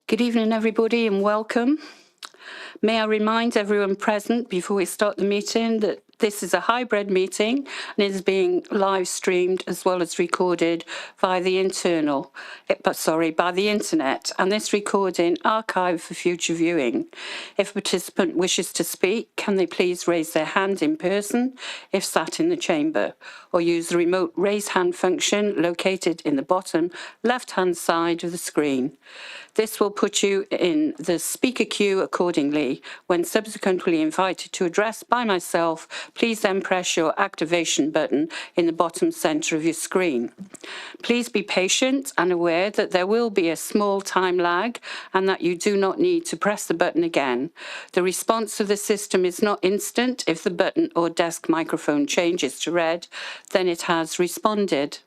Good evening, everybody, and welcome. May I remind everyone present before we start the meeting that this is a hybrid meeting and is being live streamed as well as recorded by the internet, and this recording archived for future viewing. If a participant wishes to speak, can they please raise their hand in person if sat in the chamber, or use the remote raise hand function located in the bottom left-hand side of the screen. This will put you in the speaker queue accordingly. When subsequently invited to address by myself, please then press your activation button in the bottom centre of your screen. Please be patient and aware that there will be a small time lag and that you do not need to press the button again. The response of the system is not instant. If the button or desk microphone changes to red, then it has responded.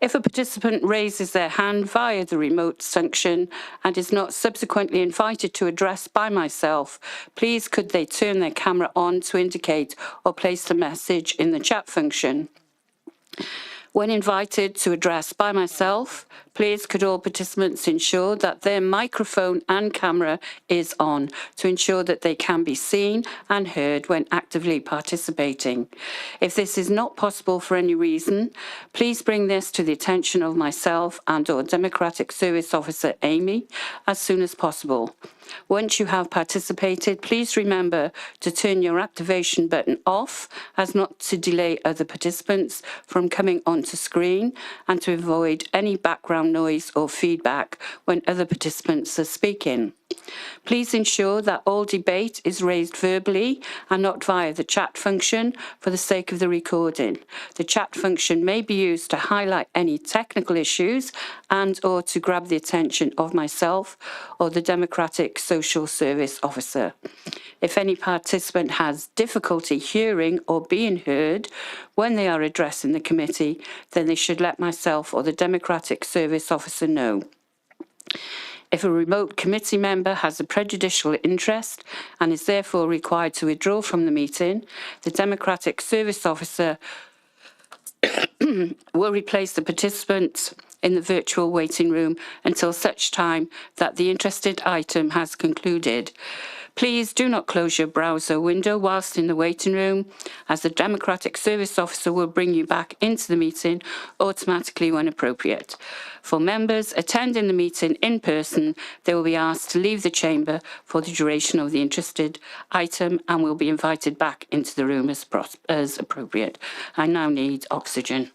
If a participant raises their hand via the remote function and is not subsequently invited to address by myself, please could they turn their camera on to indicate or place the message in the chat function. When invited to address by myself, please could all participants ensure that their microphone and camera is on to ensure that they can be seen and heard when actively participating. If this is not possible for any reason, please bring this to the attention of myself and/or Democratic Service Officer Amy as soon as possible. Once you have participated, please remember to turn your activation button off as not to delay other participants from coming onto screen and to avoid any background noise or feedback when other participants are speaking. Please ensure that all debate is raised verbally and not via the chat function for the sake of the recording. The chat function may be used to highlight any technical issues and/or to grab the attention of myself or the Democratic Social Service Officer. If any participant has difficulty hearing or being heard when they are addressing the committee, then they should let myself or the Democratic Service Officer know. If a remote committee member has a prejudicial interest and is therefore required to withdraw from the meeting, the Democratic Service Officer will replace the participant in the virtual waiting room until such time that the interested item has concluded. Please do not close your browser window whilst in the waiting room, as the Democratic Service Officer will bring you back into the meeting automatically when appropriate. For members attending the meeting in person, they will be asked to leave the chamber for the duration of the interested item and will be invited back into the room as appropriate. I now need oxygen.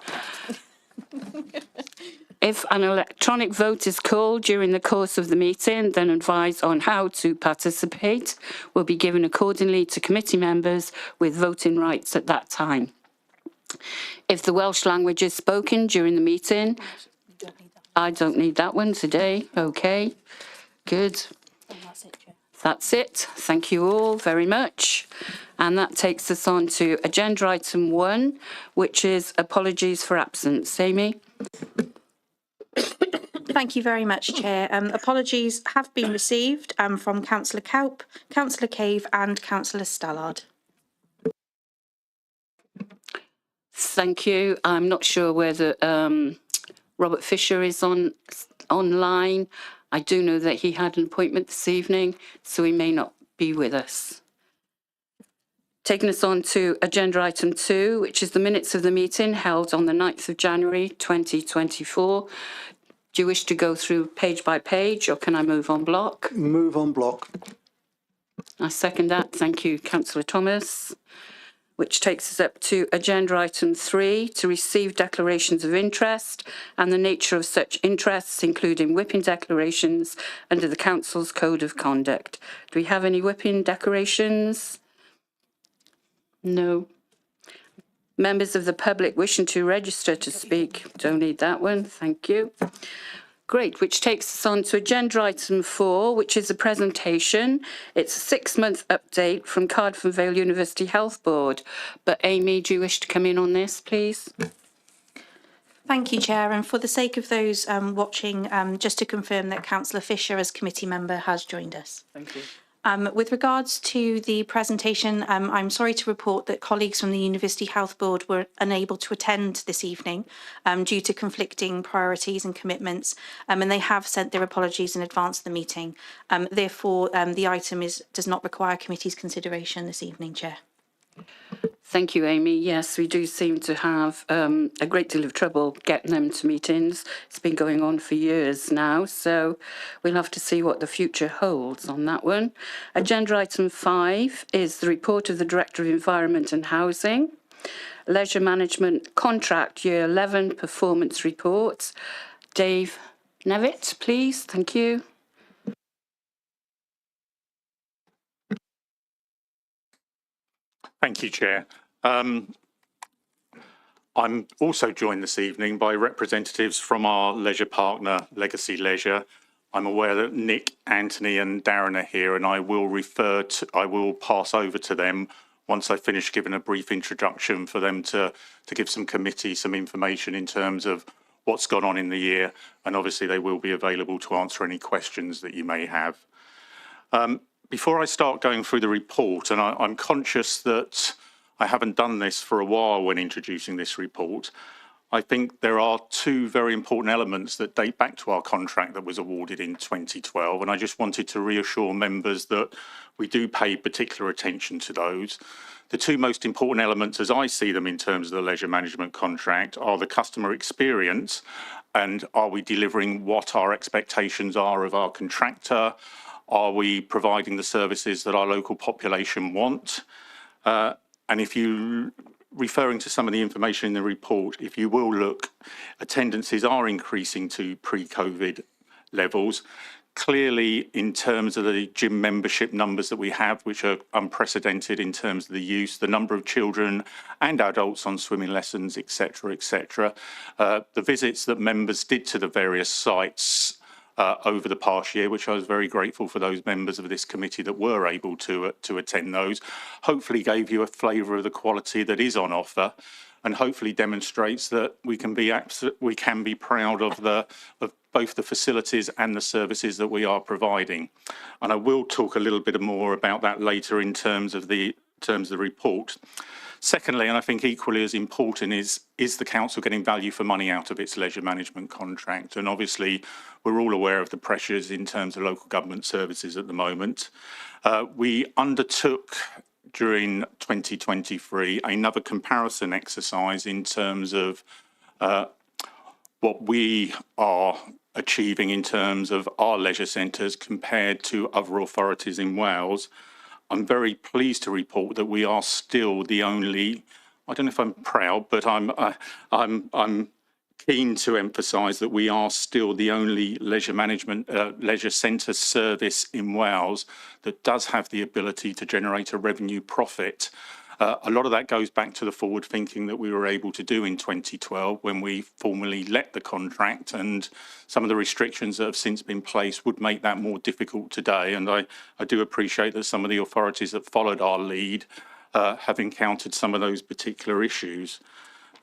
If an electronic vote is called during the course of the meeting, then advice on how to participate will be given accordingly to committee members with voting rights at that time. If the Welsh language is spoken during the meeting, I don't need that one today. Okay, good. That's it. Thank you all very much. And that takes us on to agenda item 1, which is apologies for absence. Amy? Thank you very much, Chair. Apologies have been received from Councillor Cowp, Councillor Cave and Councillor Stallard. Thank you. I'm not sure whether Robert Fisher is online. I do know that he had an appointment this evening, so he may not be with us. Taking us on to agenda item 2, which is the minutes of the meeting held on the 9th of January 2024. Do you wish to go through page by page, or can I move on block? Move on block. I second that. Thank you, Councillor Thomas. Which takes us up to agenda item 3, to receive declarations of interest and the nature of such interests, including whipping declarations under the Council's Code of Conduct. Do we have any whipping declarations? No. Members of the public wishing to register to speak? Don't need that one. Thank you. Great, which takes us on to agenda item 4, which is a presentation. It's a 6-month update from Cardiff and Vale University Health Board. But Amy, do you wish to come in on this, please? Thank you, Chair. And for the sake of those watching, just to confirm that Councillor Fisher, as committee member, has joined us. Thank you. With regards to the presentation, I'm sorry to report that colleagues from the University Health Board were unable to attend this evening due to conflicting priorities and commitments, and they have sent their apologies in advance of the meeting. Therefore, the item does not require committee's consideration this evening, Chair. Thank you, Amy. Yes, we do seem to have a great deal of trouble getting them to meetings. It's been going on for years now, so we'll have to see what the future holds on that one. Agenda item 5 is the report of the Director of Environment and Housing. Leisure Management Contract Year 11 Performance Report. Dave Nevitt, please. Thank you. Thank you, Chair. I'm also joined this evening by representatives from our leisure partner, Legacy Leisure. I'm aware that Nick, Anthony and Darren are here, and I will pass over to them once I finish giving a brief introduction for them to give some committee some information in terms of what's gone on in the year, and obviously they will be available to answer any questions that you may have. Before I start going through the report, and I'm conscious that I haven't done this for a while when introducing this report, I think there are two very important elements that date back to our contract that was awarded in 2012, and I just wanted to reassure members that we do pay particular attention to those. The two most important elements as I see them in terms of the leisure management contract are the customer experience and are we delivering what our expectations are of our contractor? Are we providing the services that our local population want? And if you, referring to some of the information in the report, if you will look, attendances are increasing to pre-COVID levels. Clearly, in terms of the gym membership numbers that we have, which are unprecedented in terms of the use, the number of children and adults on swimming lessons, etc., etc. The visits that members did to the various sites over the past year, which I was very grateful for those members of this committee that were able to attend those, hopefully gave you a flavour of the quality that is on offer, and hopefully demonstrates that we can be proud of both the facilities and the services that we are providing. And I will talk a little bit more about that later in terms of the report. Secondly, and I think equally as important, is the council getting value for money out of its leisure management contract? And obviously, we're all aware of the pressures in terms of local government services at the moment. We undertook during 2023 another comparison exercise in terms of what we are achieving in terms of our leisure centres compared to other authorities in Wales. I'm very pleased to report that we are still the only, I don't know if I'm proud, but I'm keen to emphasise that we are still the only leisure centre service in Wales that does have the ability to generate a revenue profit. A lot of that goes back to the forward thinking that we were able to do in 2012 when we formally let the contract, and some of the restrictions that have since been placed would make that more difficult today. And I do appreciate that some of the authorities that followed our lead have encountered some of those particular issues.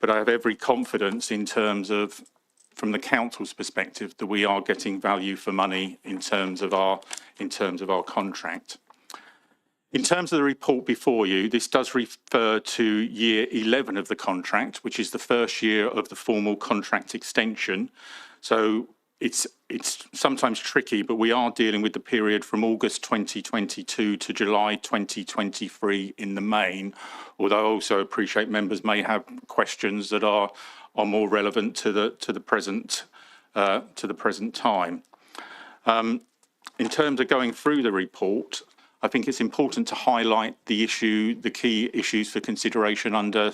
But I have every confidence in terms of, from the council's perspective, that we are getting value for money in terms of our contract. In terms of the report before you, this does refer to year 11 of the contract, which is the first year of the formal contract extension. So it's sometimes tricky, but we are dealing with the period from August 2022 to July 2023 in the main, although I also appreciate members may have questions that are more relevant to the present time. In terms of going through the report, I think it's important to highlight the key issues for consideration under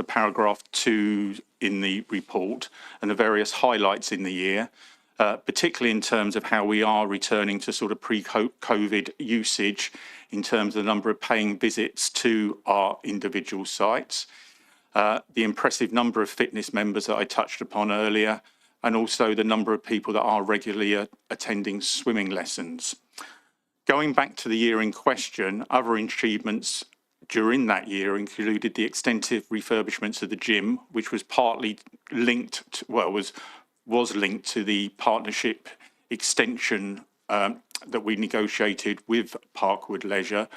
paragraph 2 in the report, and the various highlights in the year, particularly in terms of how we are returning to sort of pre-COVID usage in terms of the number of paying visits to our individual sites, the impressive number of fitness members that I touched upon earlier, and also the number of people that are regularly attending swimming lessons. Going back to the year in question, other achievements during that year included the extensive refurbishments of the gym, which was partly linked to, was linked to the partnership extension that we negotiated with Parkwood Leisure.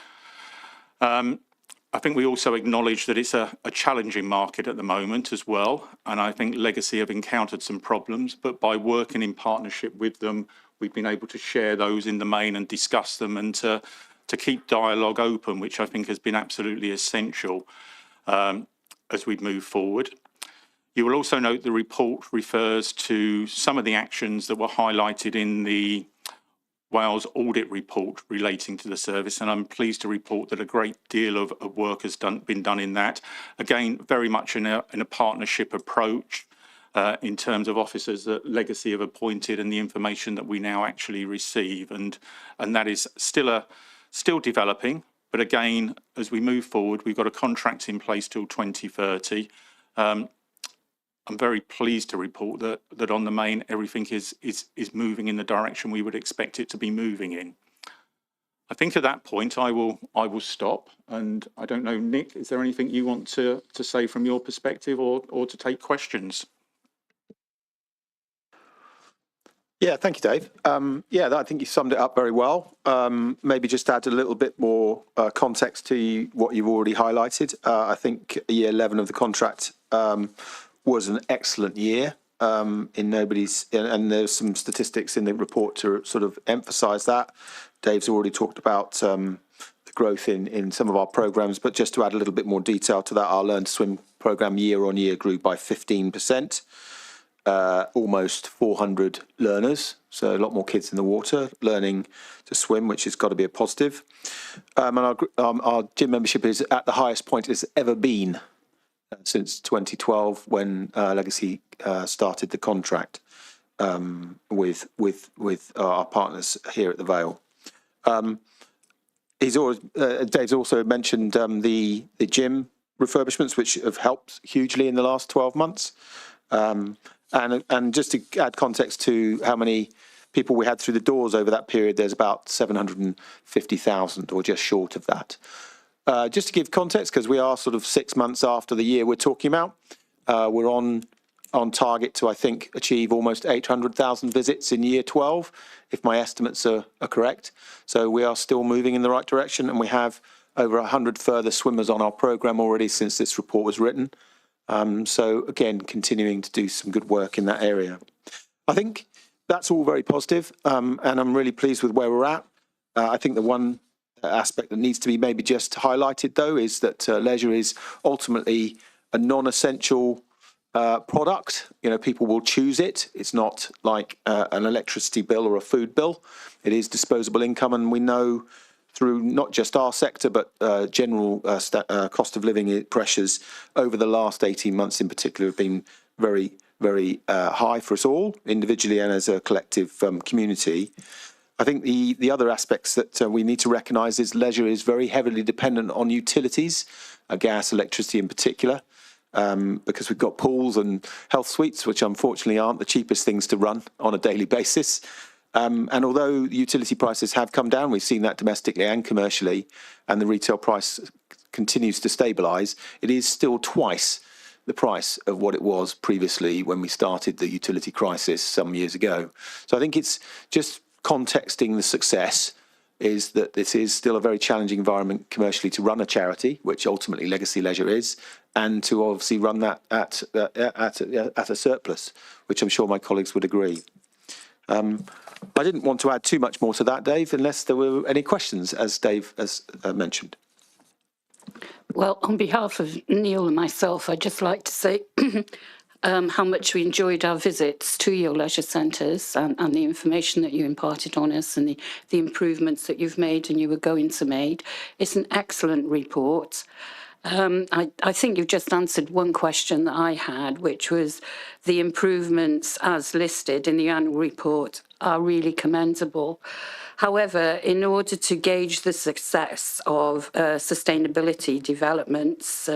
I think we also acknowledge that it's a challenging market at the moment as well, and I think Legacy have encountered some problems, but by working in partnership with them, we've been able to share those in the main and discuss them, and to keep dialogue open, which I think has been absolutely essential as we move forward. You will also note the report refers to some of the actions that were highlighted in the Wales audit report relating to the service, and I'm pleased to report that a great deal of work has been done in that. Again, very much in a partnership approach in terms of officers that Legacy have appointed and the information that we now actually receive, and that is still developing. But again, as we move forward, we've got a contract in place till 2030. I'm very pleased to report that on the main, everything is moving in the direction we would expect it to be moving in. I think at that point I will stop, and I don't know, Nick, is there anything you want to say from your perspective, or to take questions? Yeah, thank you, Dave. Yeah, I think you summed it up very well. Maybe just add a little bit more context to what you've already highlighted. I think year 11 of the contract was an excellent year in nobody's, and there's some statistics in the report to sort of emphasise that. Dave's already talked about the growth in some of our programmes, but just to add a little bit more detail to that, our Learn to Swim programme year on year grew by 15%, almost 400 learners, so a lot more kids in the water learning to swim, which has got to be a positive. And our gym membership is at the highest point it's ever been since 2012, when Legacy started the contract with our partners here at the Vale. Dave's also mentioned the gym refurbishments, which have helped hugely in the last 12 months. And just to add context to how many people we had through the doors over that period, there's about 750,000 or just short of that. Just to give context, because we are sort of 6 months after the year we're talking about, we're on target to, I think, achieve almost 800,000 visits in year 12, if my estimates are correct. So we are still moving in the right direction, and we have over 100 further swimmers on our programme already since this report was written. So again, continuing to do some good work in that area. I think that's all very positive, and I'm really pleased with where we're at. I think the one aspect that needs to be maybe just highlighted, though, is that leisure is ultimately a non-essential product. You know, people will choose it. It's not like an electricity bill or a food bill. It is disposable income, and we know through not just our sector but general cost of living pressures over the last 18 months in particular have been very, very high for us all, individually and as a collective community. I think the other aspects that we need to recognise is leisure is very heavily dependent on utilities, gas, electricity in particular, because we've got pools and health suites, which unfortunately aren't the cheapest things to run on a daily basis. And although utility prices have come down, we've seen that domestically and commercially, and the retail price continues to stabilise, it is still twice the price of what it was previously when we started the utility crisis some years ago. So I think it's just contexting the success is that this is still a very challenging environment commercially to run a charity, which ultimately Legacy Leisure is, and to obviously run that at a surplus, which I'm sure my colleagues would agree. I didn't want to add too much more to that, Dave, unless there were any questions, as Dave has mentioned. Well, on behalf of Neil and myself, I'd just like to say how much we enjoyed our visits to your leisure centres and the information that you imparted on us, and the improvements that you've made and you were going to make. It's an excellent report. I think you've just answered one question that I had, which was the improvements as listed in the annual report are really commendable. However, in order to gauge the success of sustainability developments,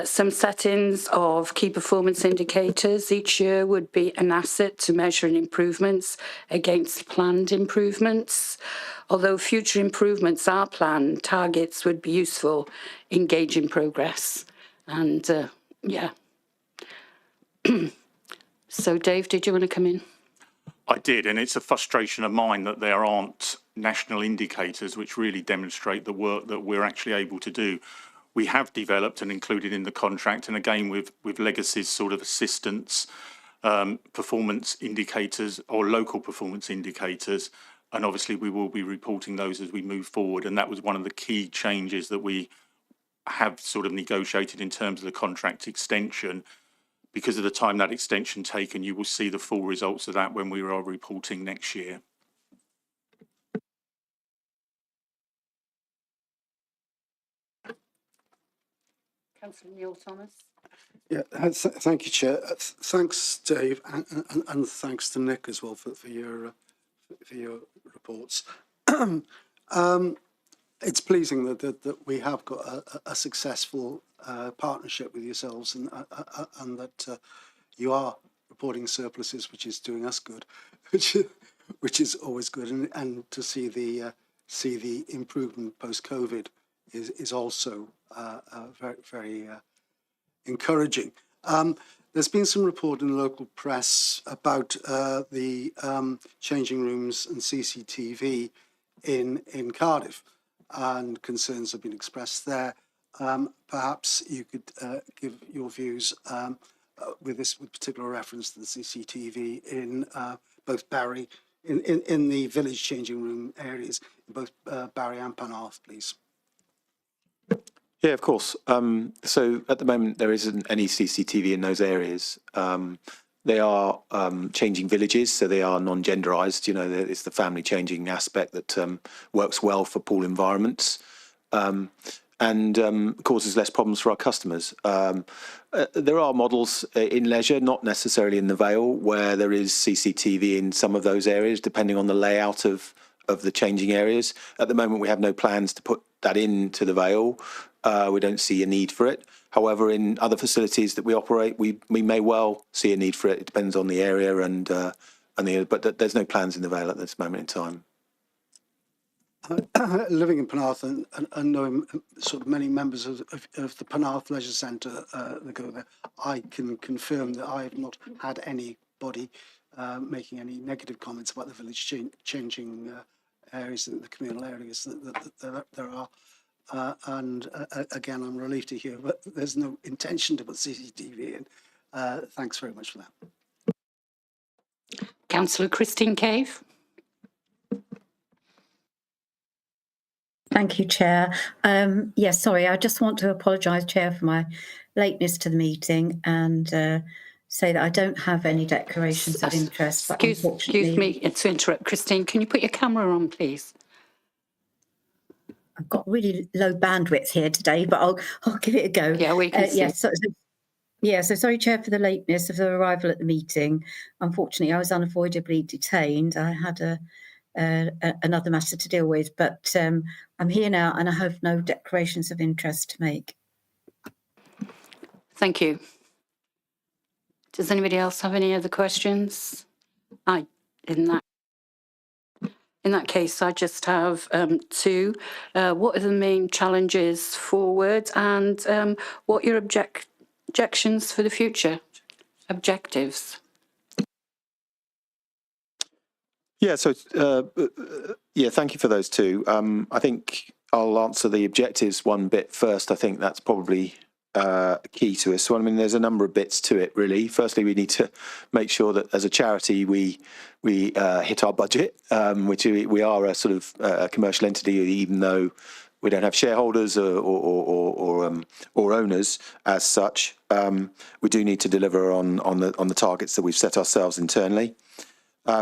some settings of key performance indicators each year would be an asset to measuring improvements against planned improvements. Although future improvements are planned, targets would be useful in gauging progress. And yeah. So Dave, did you want to come in? I did, and it's a frustration of mine that there aren't national indicators which really demonstrate the work that we're actually able to do. We have developed and included in the contract, and again with Legacy's sort of assistance, performance indicators or local performance indicators, and obviously we will be reporting those as we move forward. And that was one of the key changes that we have sort of negotiated in terms of the contract extension. Because of the time that extension taken, you will see the full results of that when we are reporting next year. Councillor Neil Thomas. Yeah, thank you, Chair. Thanks, Dave, and thanks to Nick as well for your reports. It's pleasing that we have got a successful partnership with yourselves, and that you are reporting surpluses, which is doing us good, which is always good, and to see the improvement post COVID is also very encouraging. There's been some report in the local press about the changing rooms and CCTV in Cardiff, and concerns have been expressed there. Perhaps you could give your views with particular reference to the CCTV in both Barry, in the village changing room areas, in both Barry and Penarth, please. Yeah, of course. So at the moment, there isn't any CCTV in those areas. They are changing villages, so they are non-genderized. You know, it's the family changing aspect that works well for pool environments, and causes less problems for our customers. There are models in leisure, not necessarily in the Vale, where there is CCTV in some of those areas, depending on the layout of the changing areas. At the moment, we have no plans to put that into the Vale. We don't see a need for it. However, in other facilities that we operate, we may well see a need for it. It depends on the area but there's no plans in the Vale at this moment in time. Living in Penarth and knowing sort of many members of the Penarth Leisure Centre that go there, I can confirm that I have not had anybody making any negative comments about the village changing areas, the communal areas that there are. And again, I'm relieved to hear that there's no intention to put CCTV in. Thanks very much for that. Councillor Christine Cave. Thank you, Chair. Yes, sorry, I just want to apologise, Chair, for my lateness to the meeting and say that I don't have any declarations of interest. Excuse me to interrupt, Christine. Can you put your camera on, please? I've got really low bandwidth here today, but I'll give it a go. Yeah, we can see. Yes, so sorry, Chair, for the lateness of the arrival at the meeting. Unfortunately, I was unavoidably detained. I had another matter to deal with, but I'm here now and I have no declarations of interest to make. Thank you. Does anybody else have any other questions? In that case, I just have two. What are the main challenges forward, and what are your objections for the future? Objectives. Yeah, so thank you for those two. I think I'll answer the objectives one bit first. I think that's probably key to us. So, I mean, there's a number of bits to it, really. Firstly, we need to make sure that as a charity we hit our budget, which we are a sort of a commercial entity, even though we don't have shareholders or owners as such. We do need to deliver on the targets that we've set ourselves internally.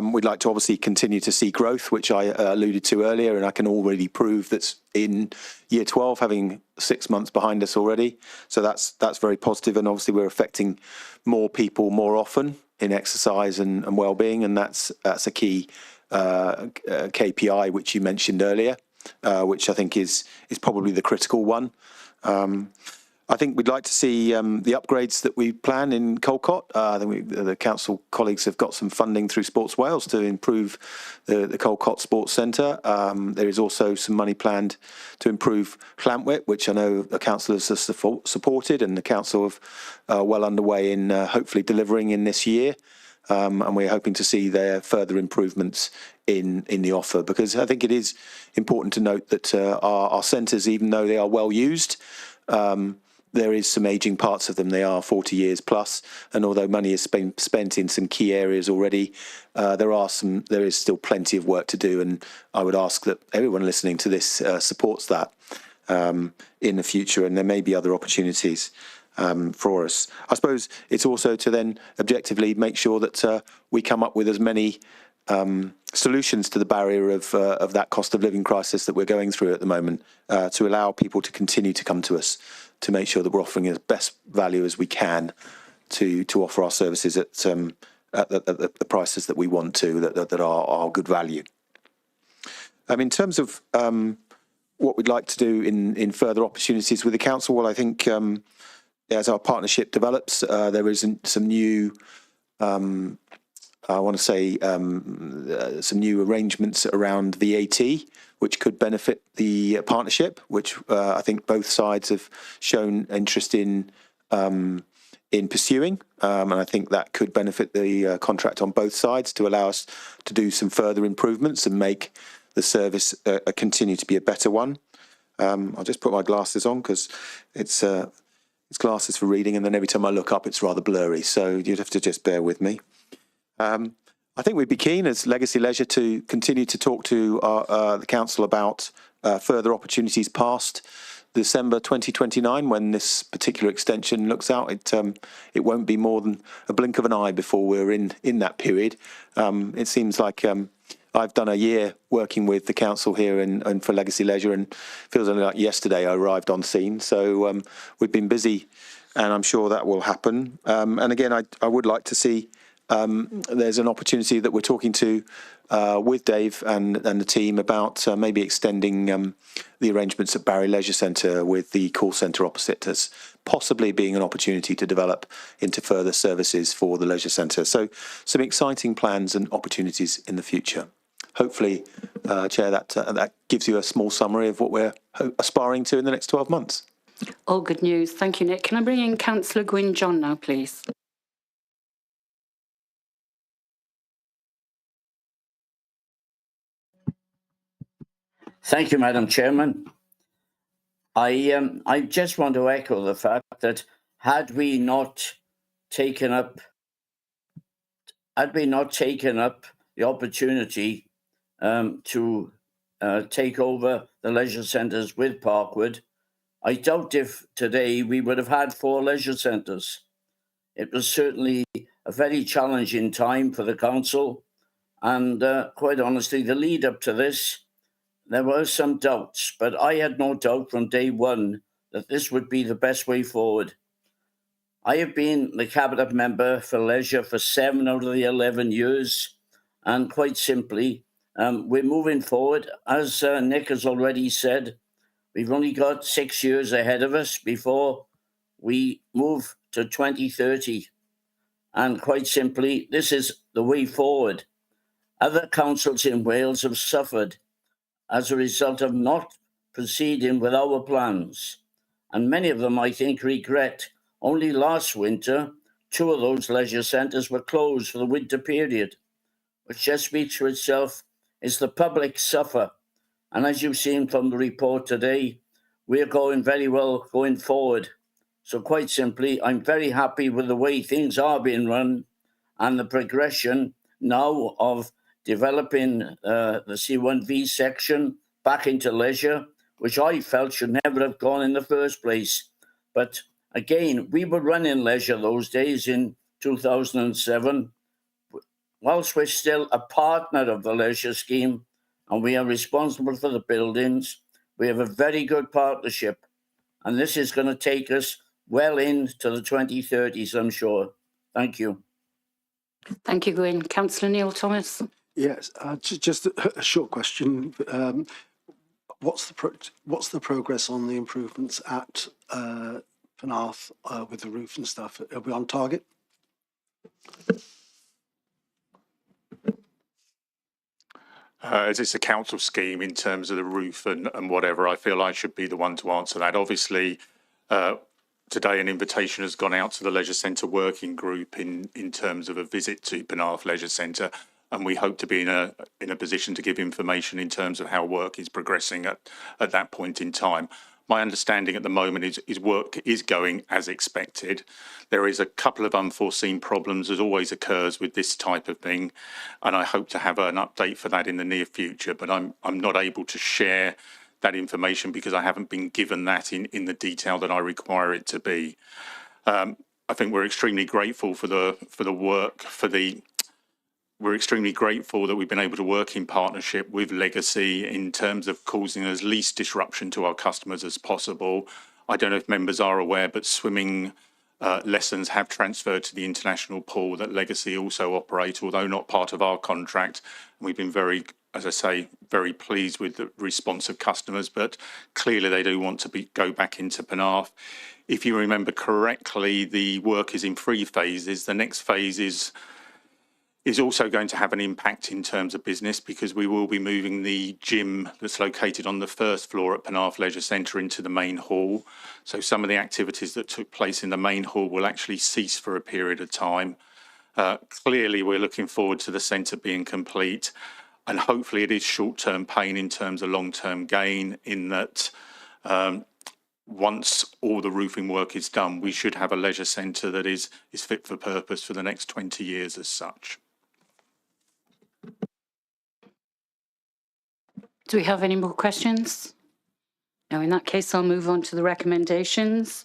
We'd like to obviously continue to see growth, which I alluded to earlier, and I can already prove that's in year 12, having 6 months behind us already. So that's very positive, and obviously we're affecting more people more often in exercise and well-being, and that's a key KPI which you mentioned earlier, which I think is probably the critical one. I think we'd like to see the upgrades that we plan in Colcott. I think the council colleagues have got some funding through Sports Wales to improve the Colcott Sports Centre. There is also some money planned to improve Llantwit, which I know the councillors have supported, and the council have well underway in hopefully delivering in this year. and we're hoping to see there further improvements in the offer, because I think it is important to note that our centres, even though they are well used, there is some ageing parts of them. They are 40 years plus, and although money has been spent in some key areas already, there is still plenty of work to do, and I would ask that everyone listening to this supports that in the future, and there may be other opportunities for us. I suppose it's also to then objectively make sure that we come up with as many solutions to the barrier of that cost of living crisis that we're going through at the moment, to allow people to continue to come to us, to make sure that we're offering as best value as we can to offer our services at the prices that we want to, that are good value. In terms of what we'd like to do in further opportunities with the council, well, I think as our partnership develops, there is some new, I want to say, some new arrangements around VAT, which could benefit the partnership, which I think both sides have shown interest in pursuing, and I think that could benefit the contract on both sides to allow us to do some further improvements and make the service continue to be a better one. I'll just put my glasses on because it's glasses for reading, and then every time I look up, it's rather blurry. So you'd have to just bear with me. I think we'd be keen as Legacy Leisure to continue to talk to the council about further opportunities past December 2029 when this particular extension looks out. It won't be more than a blink of an eye before we're in that period. It seems like I've done a year working with the council here and for Legacy Leisure, and it feels only like yesterday I arrived on scene. So we've been busy, and I'm sure that will happen. And again, I would like to see there's an opportunity that we're talking to with Dave and the team about maybe extending the arrangements at Barry Leisure Centre with the call centre opposite as possibly being an opportunity to develop into further services for the leisure centre. So some exciting plans and opportunities in the future. Hopefully, Chair, that gives you a small summary of what we're aspiring to in the next 12 months. All good news. Thank you, Nick. Can I bring in Councillor Gwyn John now, please? Thank you, Madam Chairman. I just want to echo the fact that had we not taken up the opportunity to take over the leisure centres with Parkwood, I doubt if today we would have had 4 leisure centres. It was certainly a very challenging time for the council, and quite honestly, the lead up to this, there were some doubts, but I had no doubt from day one that this would be the best way forward. I have been the Cabinet Member for Leisure for 7 out of the 11 years, and quite simply, we're moving forward. As Nick has already said, we've only got 6 years ahead of us before we move to 2030. And quite simply, this is the way forward. Other councils in Wales have suffered as a result of not proceeding with our plans. And many of them, I think, regret. Only last winter, 2 of those leisure centres were closed for the winter period, which just speaks for itself is the public suffer. And as you've seen from the report today, we're going very well going forward. So quite simply, I'm very happy with the way things are being run and the progression now of developing the C1V section back into leisure, which I felt should never have gone in the first place. But again, we were running leisure those days in 2007. Whilst we're still a partner of the leisure scheme and we are responsible for the buildings, we have a very good partnership. And this is going to take us well into the 2030s, I'm sure. Thank you. Thank you, Gwyn. Councillor Neil Thomas. Yes, just a short question. What's the progress on the improvements at Penarth with the roof and stuff? Are we on target? As it's a council scheme in terms of the roof and whatever, I feel I should be the one to answer that. Obviously, today an invitation has gone out to the Leisure Centre Working Group in terms of a visit to Penarth Leisure Centre, and we hope to be in a position to give information in terms of how work is progressing at that point in time. My understanding at the moment is work is going as expected. There is a couple of unforeseen problems, as always occurs with this type of thing, and I hope to have an update for that in the near future, but I'm not able to share that information because I haven't been given that in the detail that I require it to be. I think we're extremely grateful for the work, we're extremely grateful that we've been able to work in partnership with Legacy in terms of causing as least disruption to our customers as possible. I don't know if members are aware, but swimming lessons have transferred to the international pool that Legacy also operate, although not part of our contract. And we've been very, as I say, very pleased with the response of customers, but clearly they do want to go back into Penarth. If you remember correctly, the work is in 3 phases. The next phase is also going to have an impact in terms of business because we will be moving the gym that's located on the 1st floor at Penarth Leisure Centre into the main hall. So some of the activities that took place in the main hall will actually cease for a period of time. Clearly, we're looking forward to the centre being complete, and hopefully it is short-term pain in terms of long-term gain in that once all the roofing work is done, we should have a leisure centre that is fit for purpose for the next 20 years as such. Do we have any more questions? No, in that case, I'll move on to the recommendations.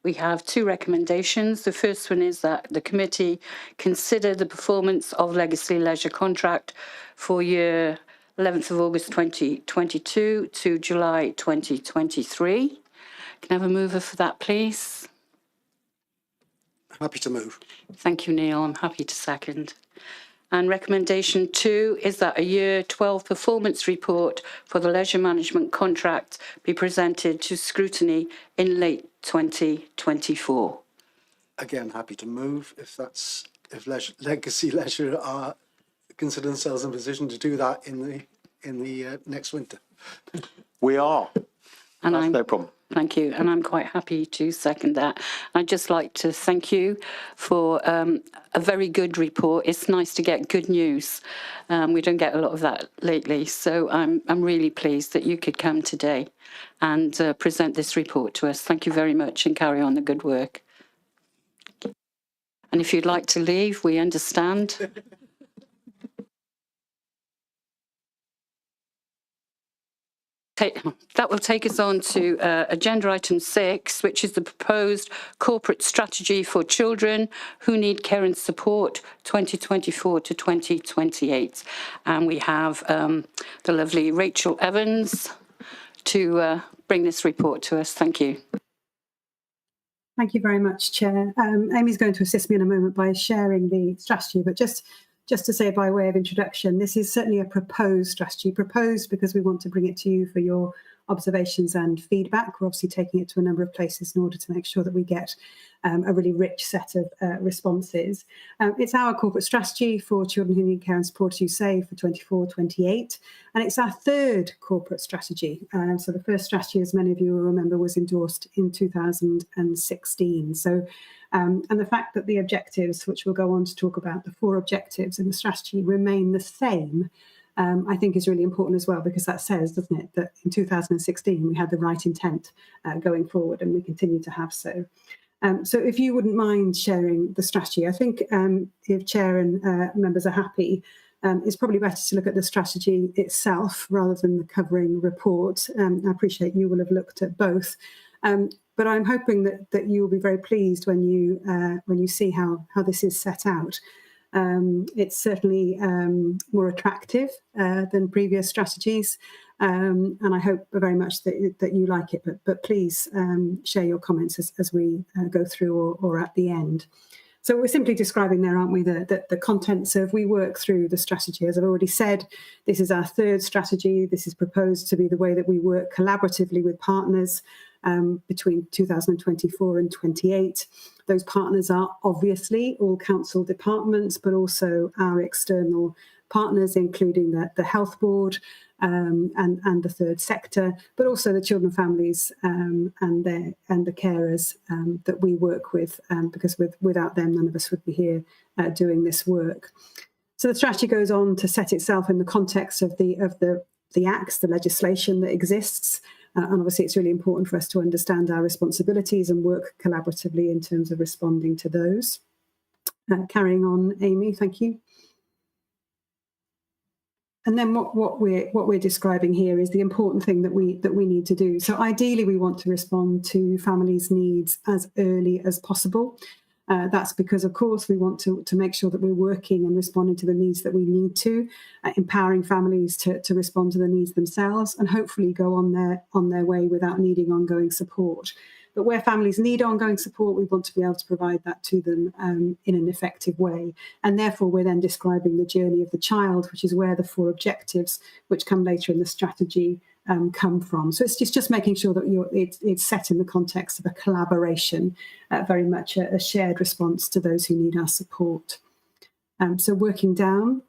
We have 2 recommendations. The first one is that the committee consider the performance of Legacy Leisure contract for year 11th of August 2022 to July 2023. Can I have a mover for that, please? Happy to move. Thank you, Neil. I'm happy to second. And recommendation 2 is that a year 12 performance report for the leisure management contract be presented to Scrutiny in late 2024. Again, happy to move if Legacy Leisure are consider themselves in a position to do that in the next winter. We are. And That's no problem. Thank you. And I'm quite happy to second that. I'd just like to thank you for a very good report. It's nice to get good news. We don't get a lot of that lately. So I'm really pleased that you could come today and present this report to us. Thank you very much and carry on the good work. And if you'd like to leave, we understand. That will take us on to agenda item 6, which is the proposed corporate strategy for children who need care and support 2024 to 2028. And we have the lovely Rachel Evans to bring this report to us. Thank you. Thank you very much, Chair. Amy's going to assist me in a moment by sharing the strategy, but just to say by way of introduction, this is certainly a proposed strategy, proposed because we want to bring it to you for your observations and feedback. We're obviously taking it to a number of places in order to make sure that we get a really rich set of responses. It's our corporate strategy for children who need care and support, as you say, for 24-28, and it's our 3rd corporate strategy. So the first strategy, as many of you will remember, was endorsed in 2016. So and the fact that the objectives, which we'll go on to talk about, the 4 objectives in the strategy remain the same, I think is really important as well, because that says, doesn't it, that in 2016 we had the right intent going forward, and we continue to have so. So if you wouldn't mind sharing the strategy, I think if Chair and members are happy, it's probably better to look at the strategy itself rather than the covering report. I appreciate you will have looked at both. But I'm hoping that you will be very pleased when you see how this is set out. It's certainly more attractive than previous strategies, and I hope very much that you like it. But please share your comments as we go through or at the end. So we're simply describing there, aren't we, the contents. So if we work through the strategy, as I've already said, this is our 3rd strategy. This is proposed to be the way that we work collaboratively with partners. between 2024 and 28. Those partners are obviously all council departments, but also our external partners, including the Health Board and the third sector, but also the children and families and the carers that we work with, because without them, none of us would be here doing this work. So the strategy goes on to set itself in the context of the acts, the legislation that exists. And obviously, it's really important for us to understand our responsibilities and work collaboratively in terms of responding to those. Carrying on, Amy, thank you. And then what we're describing here is the important thing that we need to do. So ideally, we want to respond to families' needs as early as possible. That's because, of course, we want to make sure that we're working and responding to the needs that we need to, empowering families to respond to the needs themselves and hopefully go on their way without needing ongoing support. But where families need ongoing support, we want to be able to provide that to them in an effective way. And therefore, we're then describing the journey of the child, which is where the 4 objectives, which come later in the strategy, come from. So it's just making sure that it's set in the context of a collaboration, very much a shared response to those who need our support. So working down.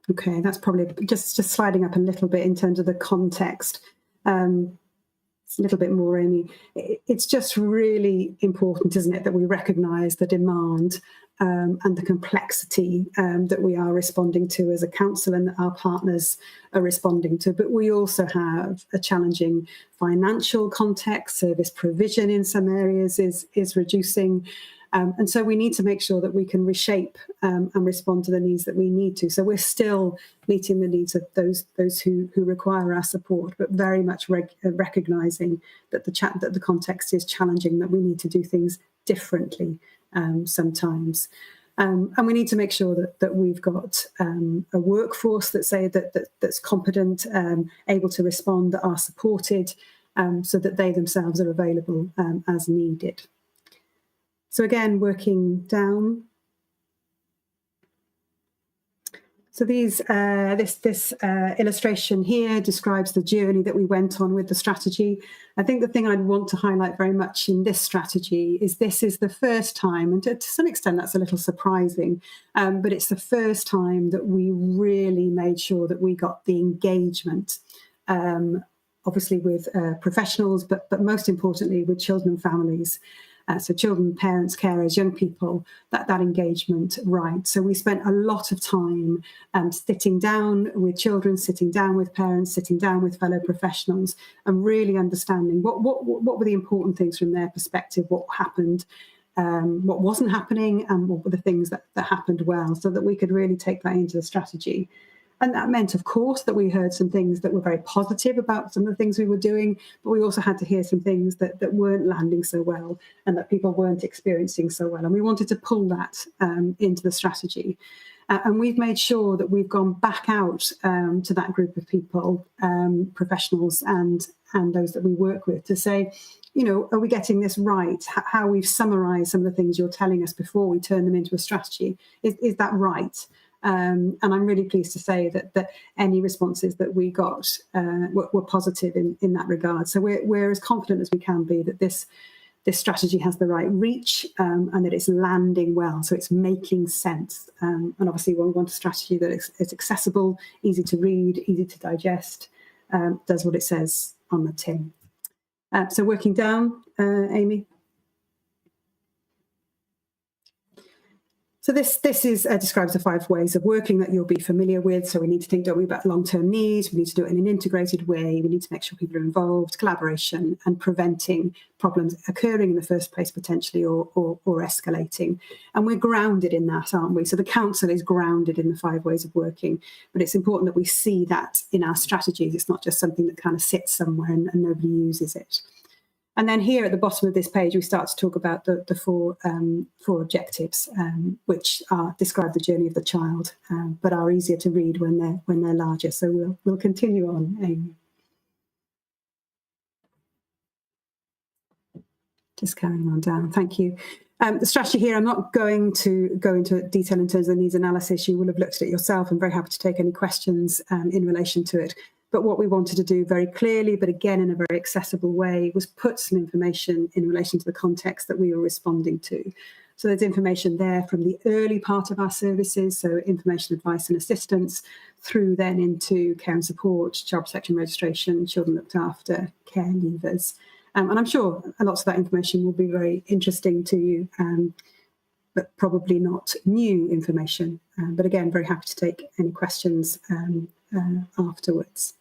Okay, that's probably just sliding up a little bit in terms of the context. It's a little bit more, Amy. It's just really important, isn't it, that we recognise the demand and the complexity that we are responding to as a council and that our partners are responding to. But we also have a challenging financial context. Service provision in some areas is reducing. And so we need to make sure that we can reshape and respond to the needs that we need to. So we're still meeting the needs of those who require our support, but very much recognising that the context is challenging, that we need to do things differently sometimes. And we need to make sure that we've got a workforce that's competent, able to respond, that are supported, so that they themselves are available as needed. So again, working down. So this illustration here describes the journey that we went on with the strategy. I think the thing I'd want to highlight very much in this strategy is this is the first time, and to some extent that's a little surprising, but it's the first time that we really made sure that we got the engagement, obviously with professionals, but most importantly with children and families. So children, parents, carers, young people, that engagement right. So we spent a lot of time sitting down with children, sitting down with parents, sitting down with fellow professionals, and really understanding what were the important things from their perspective, what happened, what wasn't happening, and what were the things that happened well, so that we could really take that into the strategy. And that meant, of course, that we heard some things that were very positive about some of the things we were doing, but we also had to hear some things that weren't landing so well and that people weren't experiencing so well. And we wanted to pull that into the strategy. And we've made sure that we've gone back out to that group of people, professionals and those that we work with, to say, you know, are we getting this right? How we've summarised some of the things you're telling us before we turn them into a strategy. Is that right? And I'm really pleased to say that any responses that we got were positive in that regard. So we're as confident as we can be that this strategy has the right reach and that it's landing well. So it's making sense. And obviously we want a strategy that is accessible, easy to read, easy to digest, does what it says on the tin. So working down, Amy. So this describes the 5 ways of working that you'll be familiar with. So we need to think, don't we, about long-term needs. We need to do it in an integrated way. We need to make sure people are involved, collaboration, and preventing problems occurring in the first place, potentially, or escalating. And we're grounded in that, aren't we? So the council is grounded in the 5 ways of working. But it's important that we see that in our strategies. It's not just something that kind of sits somewhere and nobody uses it. And then here at the bottom of this page, we start to talk about the 4 objectives, which describe the journey of the child, but are easier to read when they're larger. So we'll continue on, Amy. Just carrying on down. Thank you. The strategy here, I'm not going to go into detail in terms of the needs analysis. You will have looked at it yourself. I'm very happy to take any questions in relation to it. But what we wanted to do very clearly, but again in a very accessible way, was put some information in relation to the context that we were responding to. So there's information there from the early part of our services, so information, advice and assistance, through then into care and support, child protection registration, children looked after, care leavers. And I'm sure lots of that information will be very interesting to you, but probably not new information. But again, very happy to take any questions afterwards.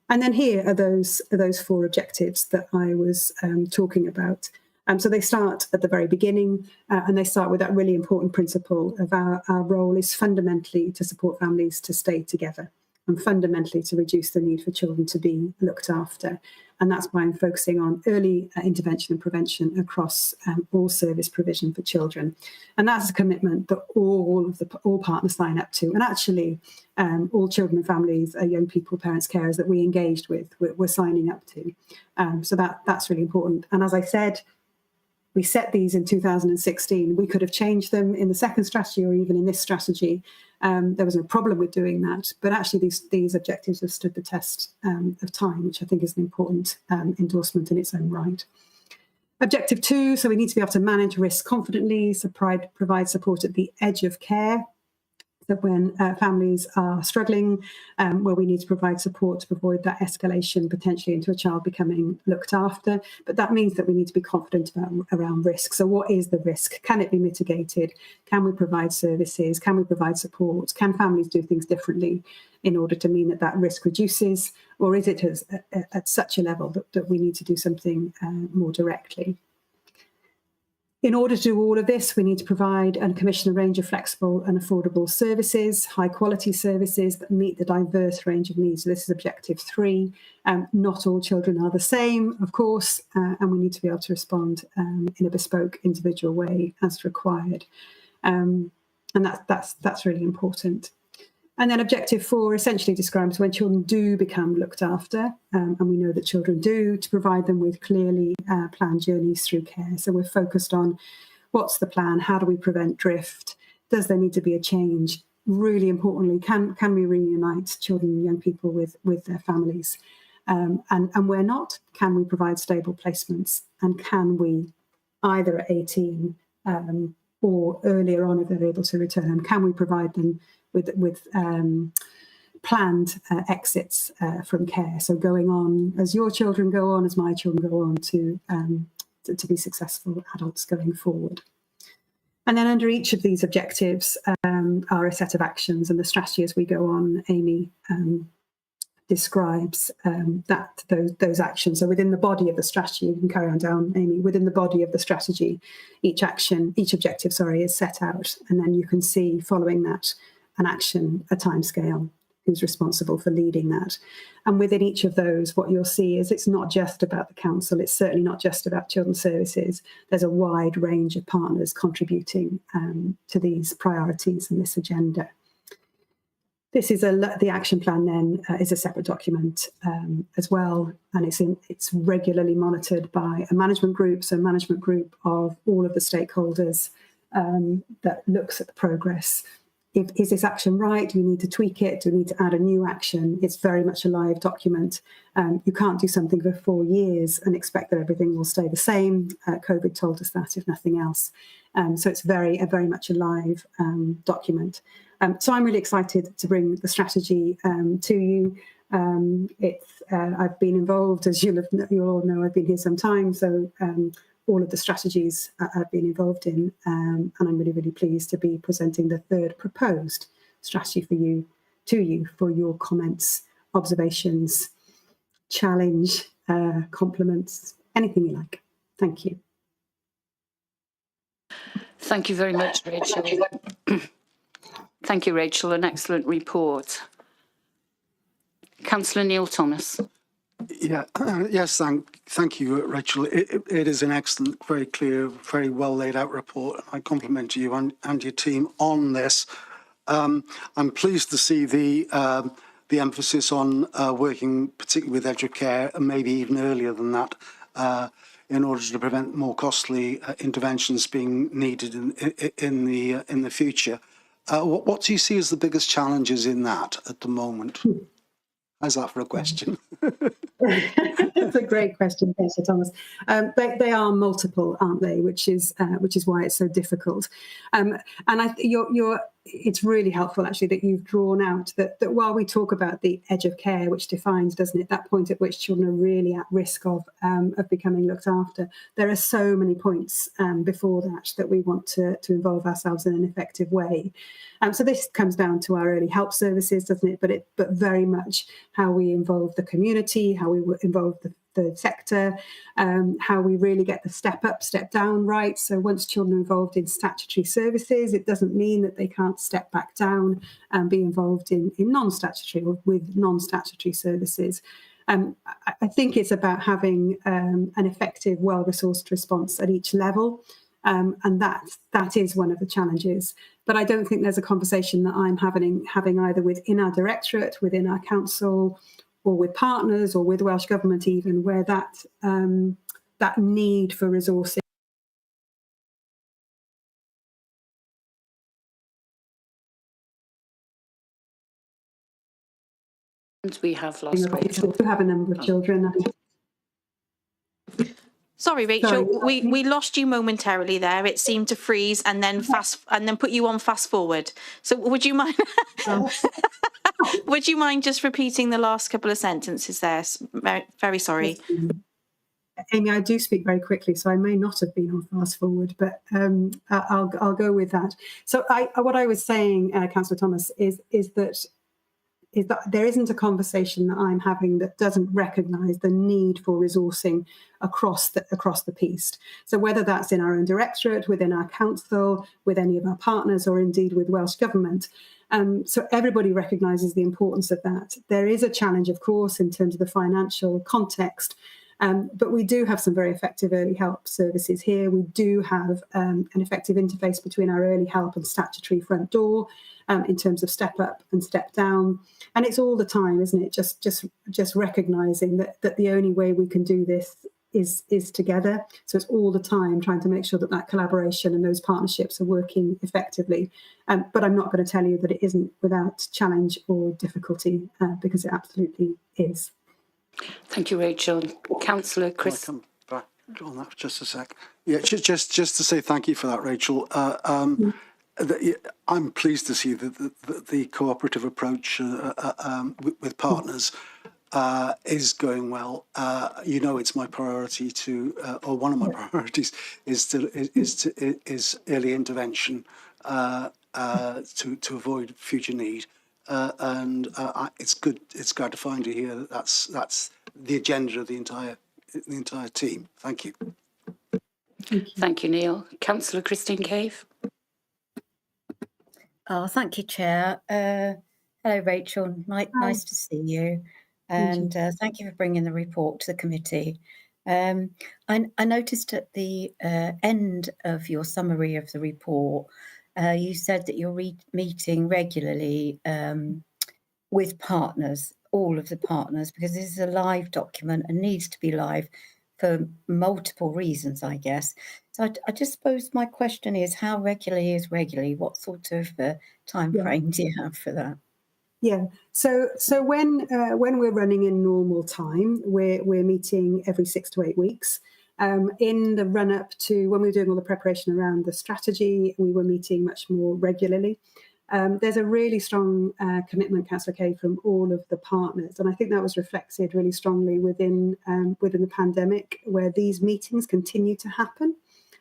And then here are those 4 objectives that I was talking about. So they start at the very beginning, and they start with that really important principle of our role is fundamentally to support families to stay together and fundamentally to reduce the need for children to be looked after. And that's why I'm focusing on early intervention and prevention across all service provision for children. And that's a commitment that all partners sign up to. And actually, all children and families, young people, parents, carers that we engaged with, we're signing up to. So that's really important. And as I said, we set these in 2016. We could have changed them in the second strategy or even in this strategy. There was no problem with doing that. But actually, these objectives have stood the test of time, which I think is an important endorsement in its own right. Objective 2, so we need to be able to manage risk confidently, so provide support at the edge of care. That when families are struggling, where we need to provide support to avoid that escalation potentially into a child becoming looked after. But that means that we need to be confident around risk. So what is the risk? Can it be mitigated? Can we provide services? Can we provide support? Can families do things differently in order to mean that risk reduces? Or is it at such a level that we need to do something more directly? In order to do all of this, we need to provide and commission a range of flexible and affordable services, high quality services that meet the diverse range of needs. So this is objective 3. Not all children are the same, of course, and we need to be able to respond in a bespoke individual way as required. And that's really important. And then objective 4 essentially describes when children do become looked after, and we know that children do, to provide them with clearly planned journeys through care. So we're focused on what's the plan, how do we prevent drift, does there need to be a change? Really importantly, can we reunite children and young people with their families? And where not, can we provide stable placements? And can we, either at 18 or earlier on if they're able to return home, can we provide them with planned exits from care? So going on as your children go on, as my children go on to be successful adults going forward. And then under each of these objectives are a set of actions, and the strategy as we go on, Amy describes those actions. So within the body of the strategy, you can carry on down, Amy, within the body of the strategy, each objective, is set out, and then you can see following that an action, a timescale, who's responsible for leading that. And within each of those, what you'll see is it's not just about the council, it's certainly not just about children's services. There's a wide range of partners contributing to these priorities and this agenda. This is the action plan then is a separate document as well, and it's regularly monitored by a management group, so a management group of all of the stakeholders that looks at the progress. Is this action right? Do we need to tweak it? Do we need to add a new action? It's very much a live document. You can't do something for 4 years and expect that everything will stay the same. COVID told us that, if nothing else. So it's very much a live document. So I'm really excited to bring the strategy to you. I've been involved, as you'll all know, I've been here some time. So all of the strategies I've been involved in, and I'm really, really pleased to be presenting the 3rd proposed strategy to you for your comments, observations, challenge, compliments, anything you like. Thank you. Thank you very much, Rachel. Thank you, Rachel. An excellent report. Councillor Neil Thomas. Yeah, yes, thank you, Rachel. It is an excellent, very clear, very well laid out report. I compliment you and your team on this. I'm pleased to see the emphasis on working particularly with educare and maybe even earlier than that in order to prevent more costly interventions being needed in the future. What do you see as the biggest challenges in that at the moment? How's that for a question? It's a great question, Sir Thomas. They are multiple, aren't they? Which is why it's so difficult. And it's really helpful actually that you've drawn out that while we talk about the edge of care, which defines, doesn't it, that point at which children are really at risk of becoming looked after, there are so many points before that we want to involve ourselves in an effective way. So this comes down to our early help services, doesn't it? But very much how we involve the community, how we involve the sector, how we really get the step up, step down right. So once children are involved in statutory services, it doesn't mean that they can't step back down and be involved in non-statutory or with non-statutory services. I think it's about having an effective, well-resourced response at each level. And that is one of the challenges. But I don't think there's a conversation that I'm having either within our directorate, within our council, or with partners, or with Welsh Government even, where that need for resourcing We have lost Rachel. We have a number of children. Sorry, Rachel, we lost you momentarily there. It seemed to freeze and then put you on fast forward. So would you mind? Would you mind just repeating the last couple of sentences there? Very sorry. Amy, I do speak very quickly, so I may not have been on fast forward, but I'll go with that. So what I was saying, Councillor Thomas, is that there isn't a conversation that I'm having that doesn't recognise the need for resourcing across the piece. So whether that's in our own directorate, within our council, with any of our partners, or indeed with Welsh Government. So everybody recognises the importance of that. There is a challenge, of course, in terms of the financial context, but we do have some very effective early help services here. We do have an effective interface between our early help and statutory front door in terms of step up and step down. And it's all the time, isn't it? Just recognising that the only way we can do this is together. So it's all the time trying to make sure that collaboration and those partnerships are working effectively. But I'm not going to tell you that it isn't without challenge or difficulty, because it absolutely is. Thank you, Rachel. Councillor Chris. Can I come back on that for just a sec? Yeah, just to say thank you for that, Rachel. I'm pleased to see that the cooperative approach with partners is going well. It's my priority or one of my priorities is early intervention to avoid future need. And it's gratifying to hear that that's the agenda of the entire team. Thank you. Thank you, Neil. Councillor Christine Cave. Oh, thank you, Chair. Hello, Rachel. Nice to see you. And thank you for bringing the report to the committee. I noticed at the end of your summary of the report, you said that you're meeting regularly with partners, all of the partners, because this is a live document and needs to be live for multiple reasons, I guess. So I just suppose my question is, how regularly is regularly? What sort of time frame do you have for that? Yeah, so when we're running in normal time, we're meeting every 6 to 8 weeks. In the run up to when we were doing all the preparation around the strategy, we were meeting much more regularly. There's a really strong commitment, Councillor Kay, from all of the partners, and I think that was reflected really strongly within the pandemic, where these meetings continue to happen.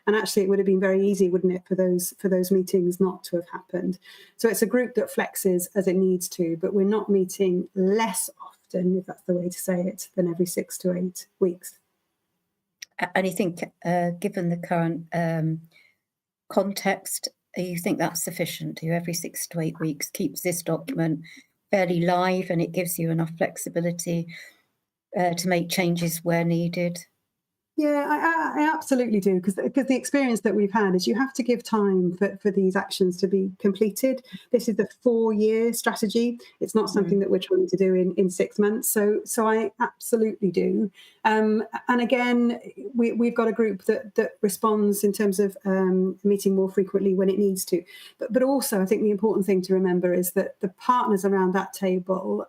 And actually, it would have been very easy, wouldn't it, for those meetings not to have happened. So it's a group that flexes as it needs to, but we're not meeting less often, if that's the way to say it, than every 6 to 8 weeks. And you think, given the current context, you think that's sufficient? You every 6 to 8 weeks keeps this document fairly live, and it gives you enough flexibility to make changes where needed? Yeah, I absolutely do, because the experience that we've had is you have to give time for these actions to be completed. This is the 4-year strategy. It's not something that we're trying to do in 6 months. So I absolutely do. And again, we've got a group that responds in terms of meeting more frequently when it needs to. But also, I think the important thing to remember is that the partners around that table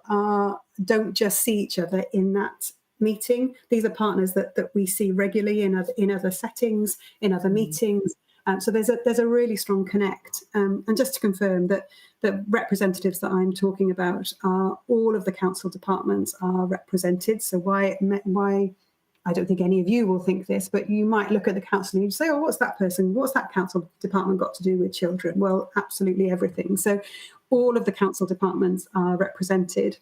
don't just see each other in that meeting. These are partners that we see regularly in other settings, in other meetings. So there's a really strong connect. And just to confirm that the representatives that I'm talking about are all of the council departments are represented. So why I don't think any of you will think this, but you might look at the council and you say, oh, what's that council department got to do with children? Well, absolutely everything. So all of the council departments are represented.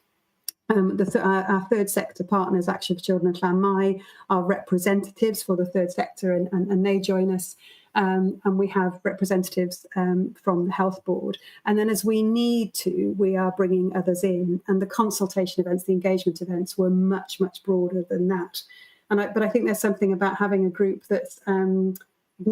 Our third sector partners, Action for Children and Clan Mai, are representatives for the third sector, and they join us. And we have representatives from the Health Board. And then as we need to, we are bringing others in. And the consultation events, the engagement events were much, much broader than that. But I think there's something about having a group that's can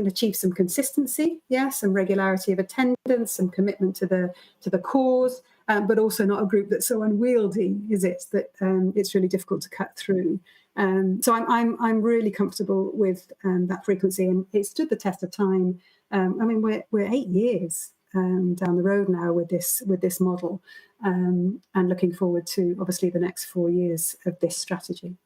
achieve some consistency, some regularity of attendance, some commitment to the cause, but also not a group that's so unwieldy, is it, that it's really difficult to cut through. So I'm really comfortable with that frequency, and it stood the test of time. I mean, we're 8 years down the road now with this model, and looking forward to obviously the next 4 years of this strategy.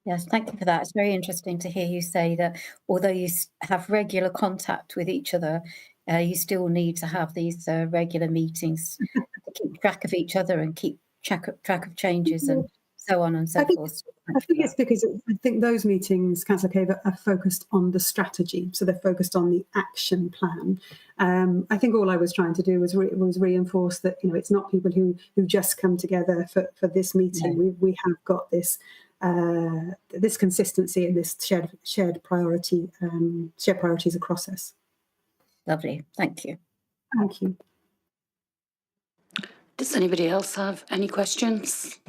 Yes, thank you for that. It's very interesting to hear you say that although you have regular contact with each other, you still need to have these regular meetings to keep track of each other and keep track of changes and so on and so forth. I think it's because I think those meetings, Councillor Cave, are focused on the strategy. So they're focused on the action plan. I think all I was trying to do was reinforce that, it's not people who just come together for this meeting. No. We have got this this consistency and this shared priorities across us. Lovely, thank you. Thank you. Does anybody else have any questions?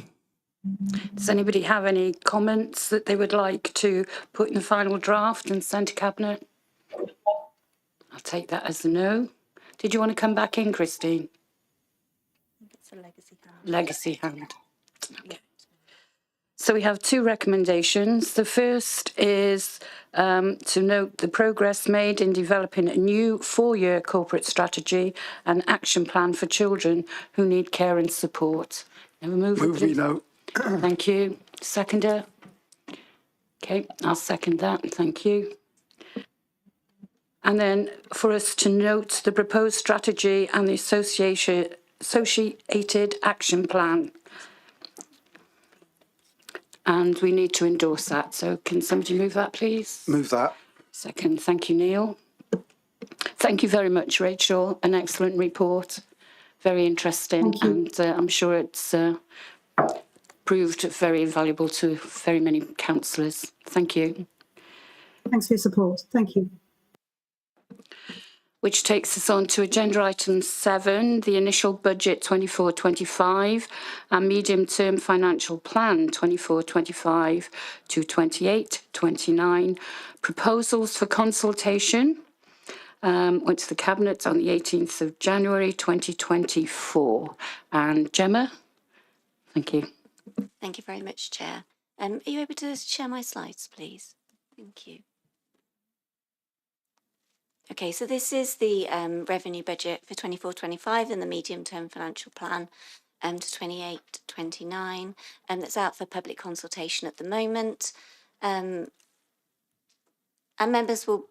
Does anybody have any comments that they would like to put in the final draft and send to Cabinet? I'll take that as a no. Did you want to come back in, Christine? It's a legacy hand. Legacy hand. Okay. So we have 2 recommendations. The first is to note the progress made in developing a new 4-year corporate strategy and action plan for children who need care and support. Move we know. Thank you. Seconder? Okay, I'll second that. Thank you. And then for us to note the proposed strategy and the associated action plan. And we need to endorse that. So can somebody move that, please? Move that. Second. Thank you, Neil. Thank you very much, Rachel. An excellent report. Very interesting. And I'm sure it's proved very valuable to very many councillors. Thank you. Thanks for your support. Thank you. Which takes us on to agenda item 7, the initial budget 24-25 and medium-term financial plan 24-25 to 28-29. Proposals for consultation went to the Cabinet on the 18th of January 2024. And Gemma, thank you. Thank you very much, Chair. Are you able to share my slides, please? Thank you. Okay, so this is the revenue budget for 24-25 and the medium-term financial plan to 28-29, that's out for public consultation at the moment. And members will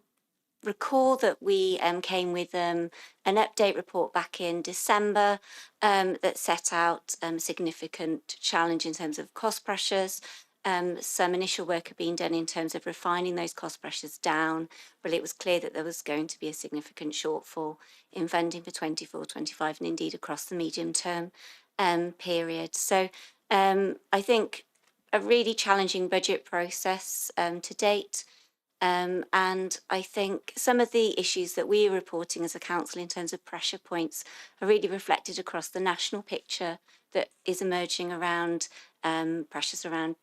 recall that we came with an update report back in December that set out significant challenge in terms of cost pressures. Some initial work had been done in terms of refining those cost pressures down, but it was clear that there was going to be a significant shortfall in funding for 24-25 and indeed across the medium term period. So I think a really challenging budget process to date. And I think some of the issues that we are reporting as a council in terms of pressure points are really reflected across the national picture that is emerging around pressures around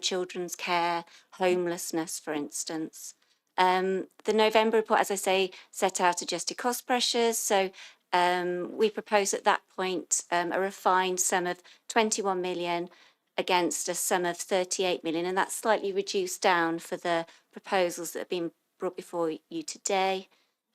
children's care, homelessness, for instance. The November report, as I say, set out adjusted cost pressures. So we proposed at that point a refined sum of 21 million against a sum of 38 million, and that's slightly reduced down for the proposals that have been brought before you today.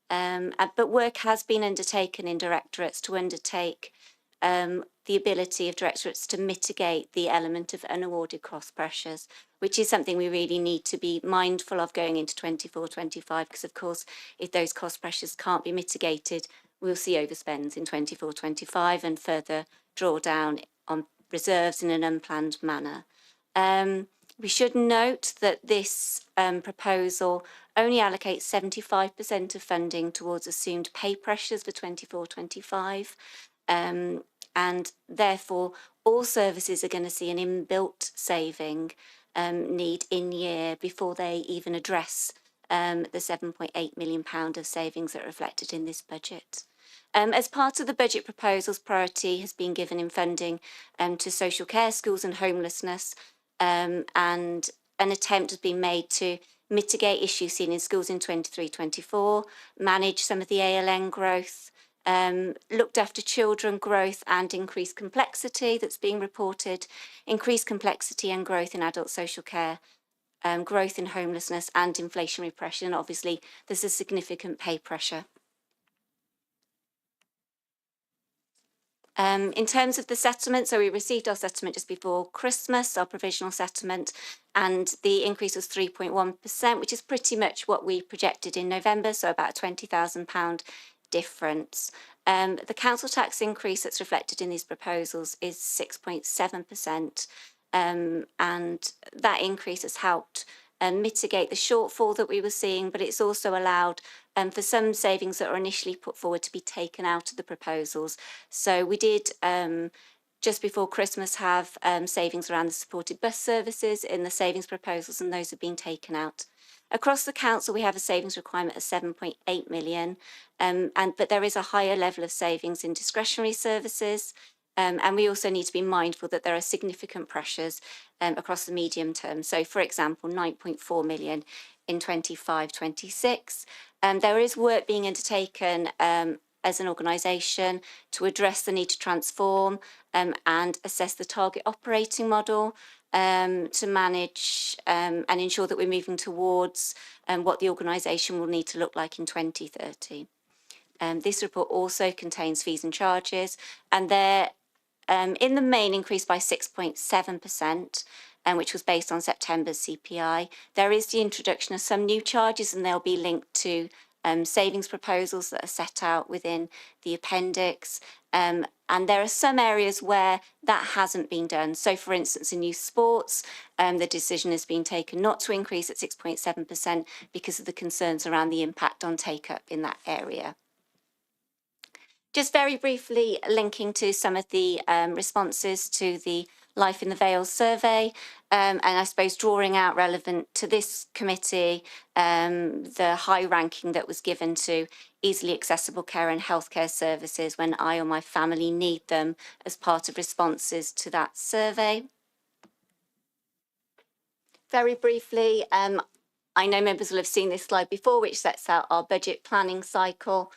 But work has been undertaken in directorates to undertake the ability of directorates to mitigate the element of unawarded cost pressures, which is something we really need to be mindful of going into 24-25, because of course, if those cost pressures can't be mitigated, we'll see overspends in 24-25 and further drawdown on reserves in an unplanned manner. We should note that this proposal only allocates 75% of funding towards assumed pay pressures for 24-25. And therefore, all services are going to see an inbuilt saving need in year before they even address the £7.8 million of savings that are reflected in this budget. As part of the budget proposals, priority has been given in funding to social care, schools and homelessness, and an attempt has been made to mitigate issues seen in schools in 23-24, manage some of the ALN growth, looked after children growth and increased complexity that's being reported, increased complexity and growth in adult social care, growth in homelessness and inflationary pressure. And obviously, there's a significant pay pressure. In terms of the settlement, so we received our settlement just before Christmas, our provisional settlement, and the increase was 3.1%, which is pretty much what we projected in November, so about a £20,000 difference. The council tax increase that's reflected in these proposals is 6.7%, and that increase has helped mitigate the shortfall that we were seeing, but it's also allowed for some savings that were initially put forward to be taken out of the proposals. So we did, just before Christmas, have savings around the supported bus services in the savings proposals, and those have been taken out. Across the council, we have a savings requirement of 7.8 million, but there is a higher level of savings in discretionary services. And we also need to be mindful that there are significant pressures across the medium term. So, for example, 9.4 million in 25-26. There is work being undertaken as an organisation to address the need to transform and assess the target operating model to manage and ensure that we're moving towards what the organisation will need to look like in 2030. This report also contains fees and charges, and they're in the main increased by 6.7%, which was based on September's CPI. There is the introduction of some new charges, and they'll be linked to savings proposals that are set out within the appendix. And there are some areas where that hasn't been done. So, for instance, in youth sports, the decision has been taken not to increase at 6.7% because of the concerns around the impact on take-up in that area. Just very briefly linking to some of the responses to the Life in the Vales survey, and I suppose drawing out relevant to this committee, the high ranking that was given to easily accessible care and healthcare services when I or my family need them as part of responses to that survey. Very briefly, I know members will have seen this slide before, which sets out our budget planning cycle.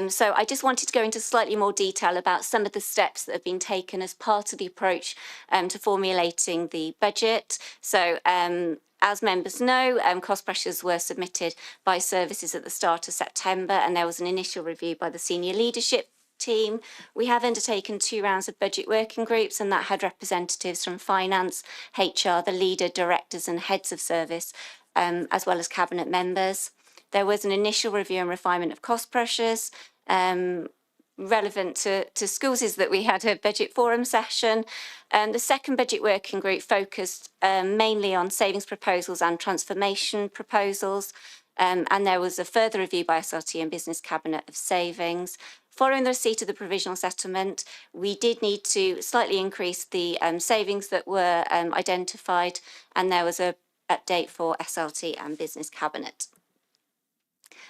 So I just wanted to go into slightly more detail about some of the steps that have been taken as part of the approach to formulating the budget. So as members know, cost pressures were submitted by services at the start of September, and there was an initial review by the senior leadership team. We have undertaken 2 rounds of budget working groups, and that had representatives from finance, HR, the leader, directors and heads of service, as well as cabinet members. There was an initial review and refinement of cost pressures. Relevant to schools is that we had a budget forum session. The second budget working group focused mainly on savings proposals and transformation proposals. And there was a further review by SRT and Business Cabinet of savings. Following the receipt of the provisional settlement, we did need to slightly increase the savings that were identified, and there was an update for SLT and Business Cabinet.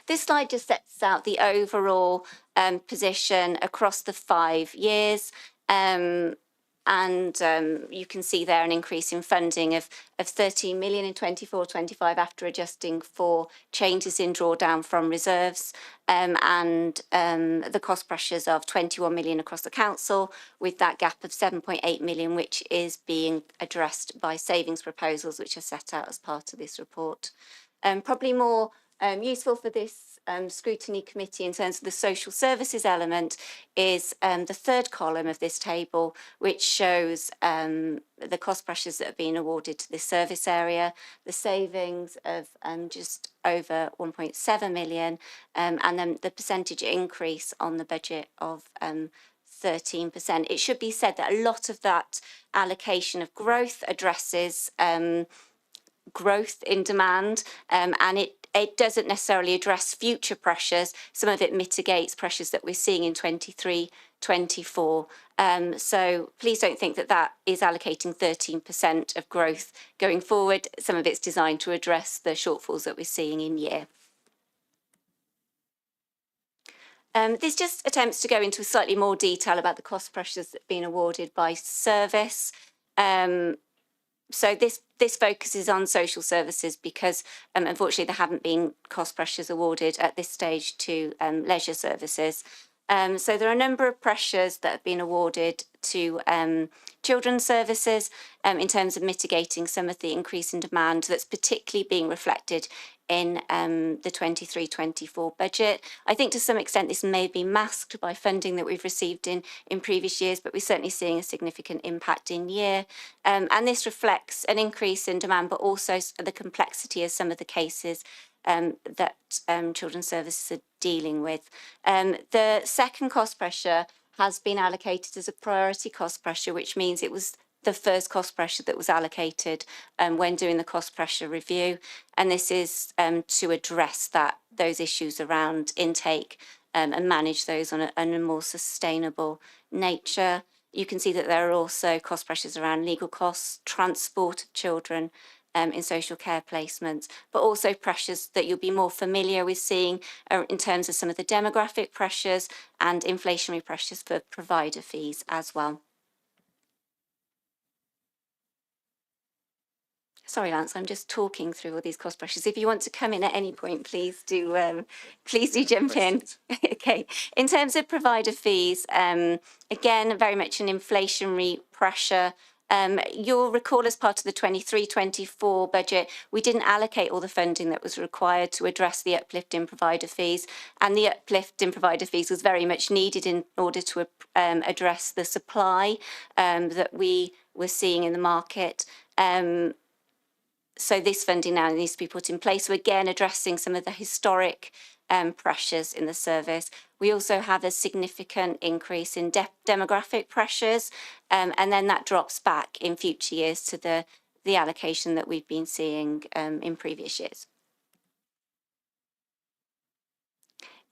This slide just sets out the overall position across the 5 years. And you can see there an increase in funding of 13 million in 24-25 after adjusting for changes in drawdown from reserves, and the cost pressures of 21 million across the council, with that gap of 7.8 million, which is being addressed by savings proposals, which are set out as part of this report. Probably more useful for this scrutiny committee in terms of the social services element is the third column of this table, which shows the cost pressures that have been awarded to this service area, the savings of just over 1.7 million, and then the percentage increase on the budget of 13%. It should be said that a lot of that allocation of growth addresses growth in demand, and it doesn't necessarily address future pressures. Some of it mitigates pressures that we're seeing in 23-24. So please don't think that that is allocating 13% of growth going forward. Some of it's designed to address the shortfalls that we're seeing in year. This just attempts to go into slightly more detail about the cost pressures that have been awarded by service. So this focuses on social services because unfortunately there haven't been cost pressures awarded at this stage to leisure services. So there are a number of pressures that have been awarded to children's services in terms of mitigating some of the increase in demand that's particularly being reflected in the 23-24 budget. I think to some extent this may be masked by funding that we've received in previous years, but we're certainly seeing a significant impact in year. And this reflects an increase in demand, but also the complexity of some of the cases that children's services are dealing with. The second cost pressure has been allocated as a priority cost pressure, which means it was the first cost pressure that was allocated when doing the cost pressure review. And this is to address those issues around intake and manage those on a more sustainable nature. You can see that there are also cost pressures around legal costs, transport of children in social care placements, but also pressures that you'll be more familiar with seeing in terms of some of the demographic pressures and inflationary pressures for provider fees as well. Sorry, Lance, I'm just talking through all these cost pressures. If you want to come in at any point, please do jump in. Okay. In terms of provider fees, again, very much an inflationary pressure. You'll recall as part of the 23-24 budget, we didn't allocate all the funding that was required to address the uplift in provider fees. And the uplift in provider fees was very much needed in order to address the supply that we were seeing in the market. So this funding now needs to be put in place. So again, addressing some of the historic pressures in the service. We also have a significant increase in demographic pressures, and then that drops back in future years to the allocation that we've been seeing in previous years.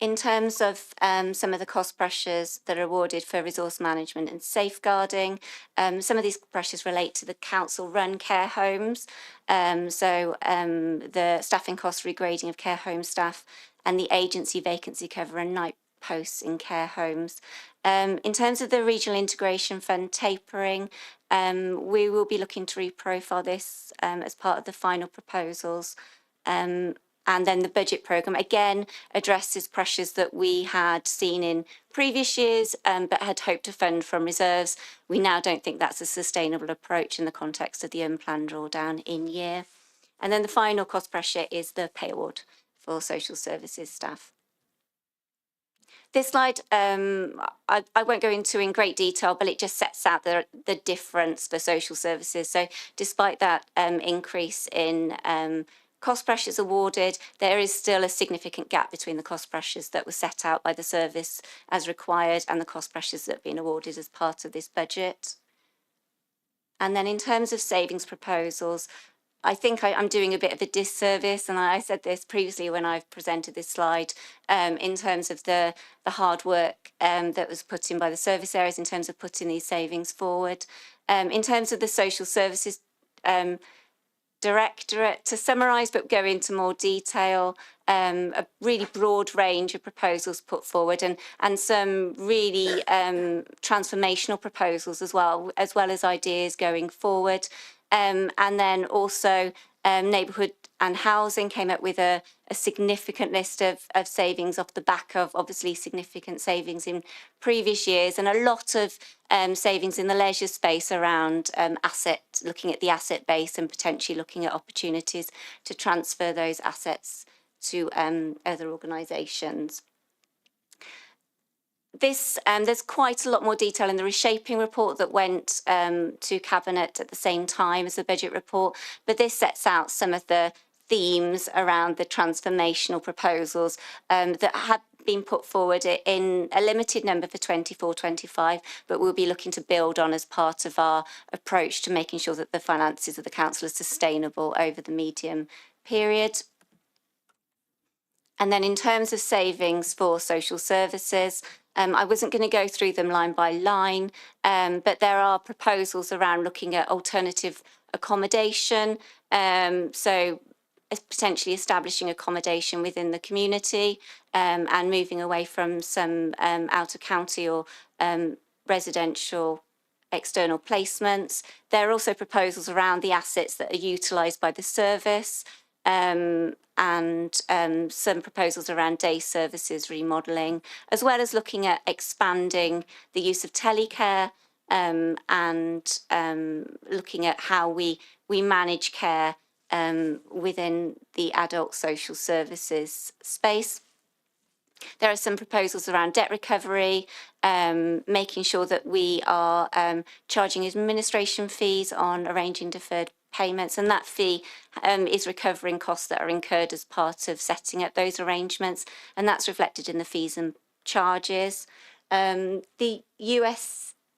In terms of some of the cost pressures that are awarded for resource management and safeguarding, some of these pressures relate to the council-run care homes. So the staffing cost regrading of care home staff and the agency vacancy cover and night posts in care homes. In terms of the regional integration fund tapering, we will be looking to reprofile this as part of the final proposals. And then the budget programme, again, addresses pressures that we had seen in previous years, but had hoped to fund from reserves. We now don't think that's a sustainable approach in the context of the unplanned drawdown in year. And then the final cost pressure is the pay award for social services staff. This slide, I won't go into in great detail, but it just sets out the difference for social services. So despite that increase in cost pressures awarded, there is still a significant gap between the cost pressures that were set out by the service as required and the cost pressures that have been awarded as part of this budget. And then in terms of savings proposals, I think I'm doing a bit of a disservice, and I said this previously when I've presented this slide, in terms of the hard work that was put in by the service areas in terms of putting these savings forward. In terms of the social services Directorate to summarise but go into more detail. A really broad range of proposals put forward and some really transformational proposals as well as ideas going forward. And then also neighbourhood and housing came up with a significant list of savings off the back of obviously significant savings in previous years, and a lot of savings in the leisure space around looking at the asset base and potentially looking at opportunities to transfer those assets to other organisations. There's quite a lot more detail in the reshaping report that went to Cabinet at the same time as the budget report, but this sets out some of the themes around the transformational proposals that have been put forward in a limited number for 24-25, but we'll be looking to build on as part of our approach to making sure that the finances of the council are sustainable over the medium period. And then in terms of savings for social services, I wasn't going to go through them line by line, but there are proposals around looking at alternative accommodation, so potentially establishing accommodation within the community and moving away from some out-of-county or residential external placements. There are also proposals around the assets that are utilised by the service, and some proposals around day services remodelling, as well as looking at expanding the use of telecare and looking at how we manage care within the adult social services space. There are some proposals around debt recovery, making sure that we are charging administration fees on arranging deferred payments, and that fee is recovering costs that are incurred as part of setting up those arrangements, and that's reflected in the fees and charges. The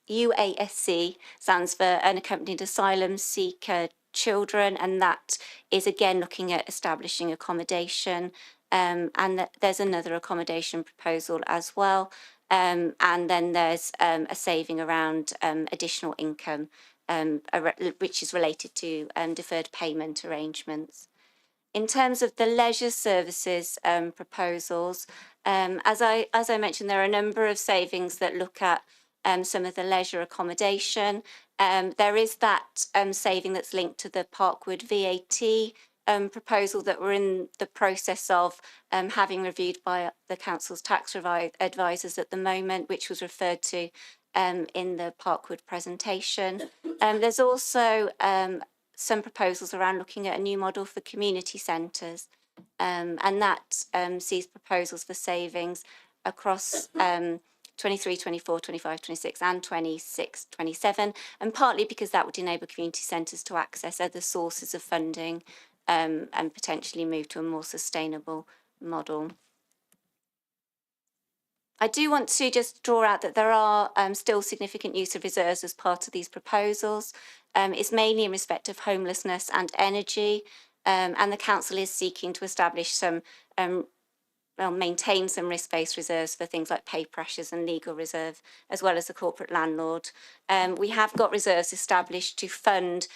UASC stands for Unaccompanied Asylum Seeker Children, and that is again looking at establishing accommodation, and there's another accommodation proposal as well, and then there's a saving around additional income, which is related to deferred payment arrangements. In terms of the leisure services proposals, as I mentioned, there are a number of savings that look at some of the leisure accommodation. There is that saving that's linked to the Parkwood VAT proposal that we're in the process of having reviewed by the council's tax advisors at the moment, which was referred to in the Parkwood presentation. There's also some proposals around looking at a new model for community centres, and that sees proposals for savings across 23, 24, 25, 26 and 26, 27, and partly because that would enable community centres to access other sources of funding and potentially move to a more sustainable model. I do want to just draw out that there are still significant use of reserves as part of these proposals. It's mainly in respect of homelessness and energy, and the council is seeking to establish some maintain some risk-based reserves for things like pay pressures and legal reserve, as well as the corporate landlord. We have got reserves established to fund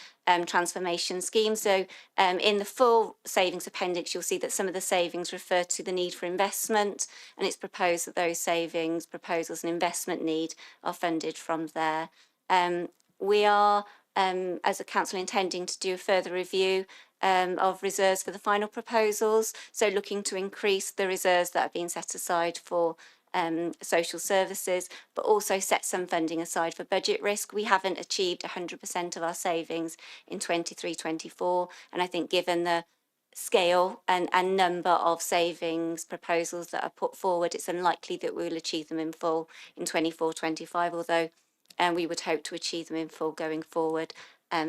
transformation schemes. So in the full savings appendix, you'll see that some of the savings refer to the need for investment, and it's proposed that those savings, proposals and investment need are funded from there. We are, as a council, intending to do a further review of reserves for the final proposals, so looking to increase the reserves that have been set aside for social services, but also set some funding aside for budget risk. We haven't achieved 100% of our savings in 23-24, and I think given the scale and number of savings proposals that are put forward, it's unlikely that we will achieve them in full in 24-25, although we would hope to achieve them in full going forward.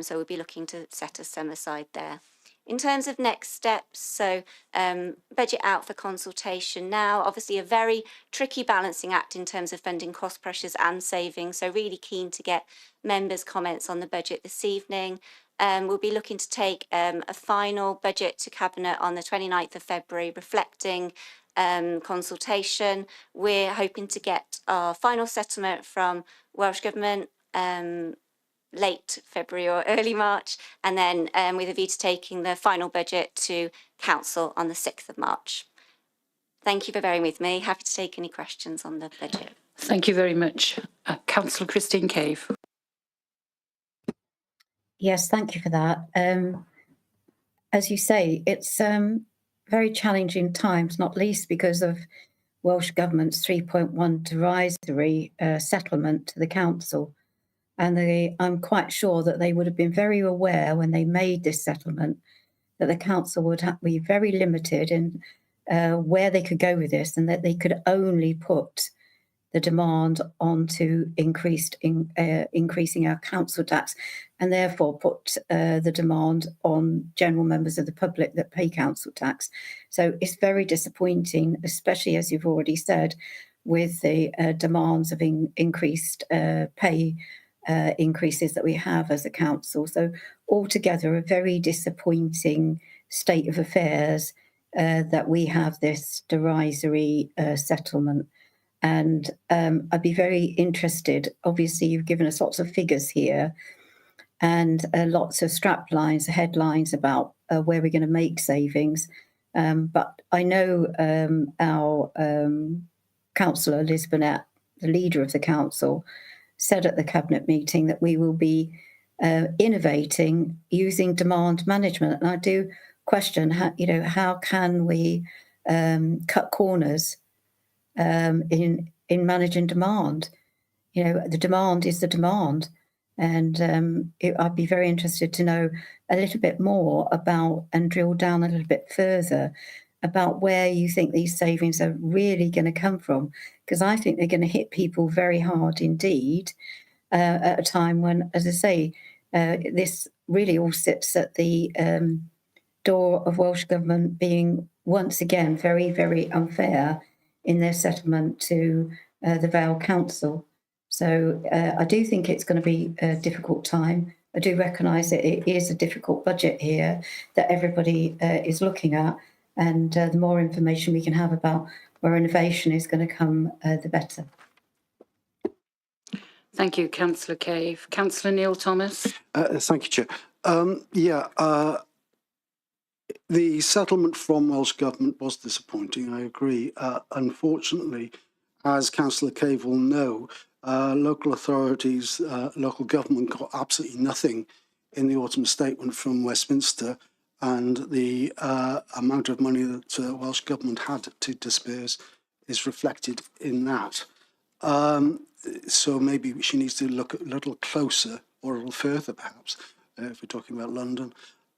So we'll be looking to set some aside there. In terms of next steps, so budget out for consultation now, obviously a very tricky balancing act in terms of funding cost pressures and savings, so really keen to get members' comments on the budget this evening. We'll be looking to take a final budget to Cabinet on the 29th of February, reflecting consultation. We're hoping to get our final settlement from Welsh Government late February or early March, and then with a view to taking the final budget to Council on the 6th of March. Thank you for bearing with me. Happy to take any questions on the budget. Thank you very much. Councillor Christine Cave. Yes, thank you for that. As you say, it's very challenging times, not least because of Welsh Government's 3.1 derisory settlement to the council. And I'm quite sure that they would have been very aware when they made this settlement that the council would be very limited in where they could go with this, and that they could only put the demand onto increasing our council tax, and therefore put the demand on general members of the public that pay council tax. So it's very disappointing, especially as you've already said, with the demands of increased pay increases that we have as a council. So altogether, a very disappointing state of affairs that we have this derisory settlement. And I'd be very interested. Obviously, you've given us lots of figures here and lots of strap lines, headlines about where we're going to make savings. But I know our councillor, Liz Burnett, the leader of the council, said at the cabinet meeting that we will be innovating using demand management. And I do question, how can we cut corners in managing demand? The demand is the demand. And I'd be very interested to know a little bit more about and drill down a little bit further about where you think these savings are really going to come from, because I think they're going to hit people very hard indeed at a time when, as I say, this really all sits at the door of Welsh Government being once again very, very unfair in their settlement to the Vale Council. So I do think it's going to be a difficult time. I do recognise that it is a difficult budget here that everybody is looking at, and the more information we can have about where innovation is going to come, the better. Thank you, Councillor Cave. Councillor Neil Thomas. Thank you, Chair. The settlement from Welsh Government was disappointing, I agree. Unfortunately, as Councillor Cave will know, local authorities, local government got absolutely nothing in the autumn statement from Westminster, and the amount of money that Welsh Government had to disperse is reflected in that. So maybe she needs to look a little closer, or a little further perhaps, if we're talking about London,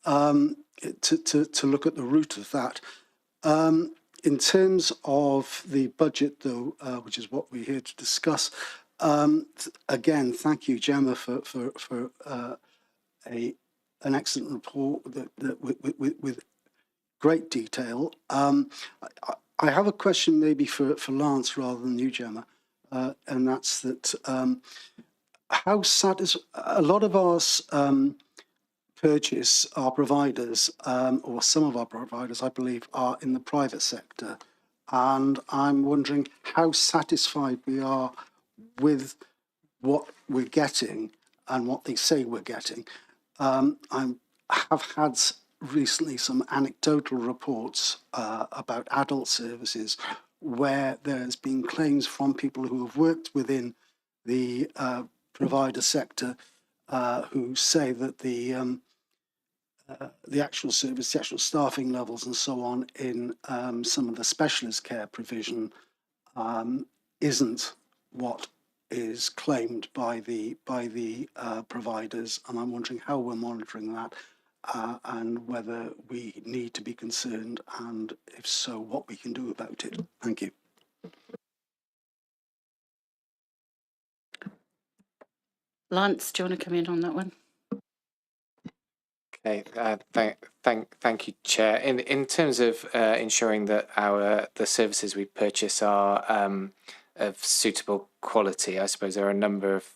to look at the root of that. In terms of the budget, though, which is what we're here to discuss, again, thank you, Gemma, for an excellent report with great detail. I have a question maybe for Lance rather than you, Gemma, and that's that how a lot of our purchase, our providers, or some of our providers, I believe, are in the private sector. And I'm wondering how satisfied we are with what we're getting and what they say we're getting. I have had recently some anecdotal reports about adult services where there's been claims from people who have worked within the provider sector who say that the actual service, the actual staffing levels and so on in some of the specialist care provision isn't what is claimed by the providers, and I'm wondering how we're monitoring that and whether we need to be concerned, and if so, what we can do about it. Thank you. Lance, do you want to come in on that one? Okay, thank you, Chair. In terms of ensuring that the services we purchase are of suitable quality, I suppose there are a number of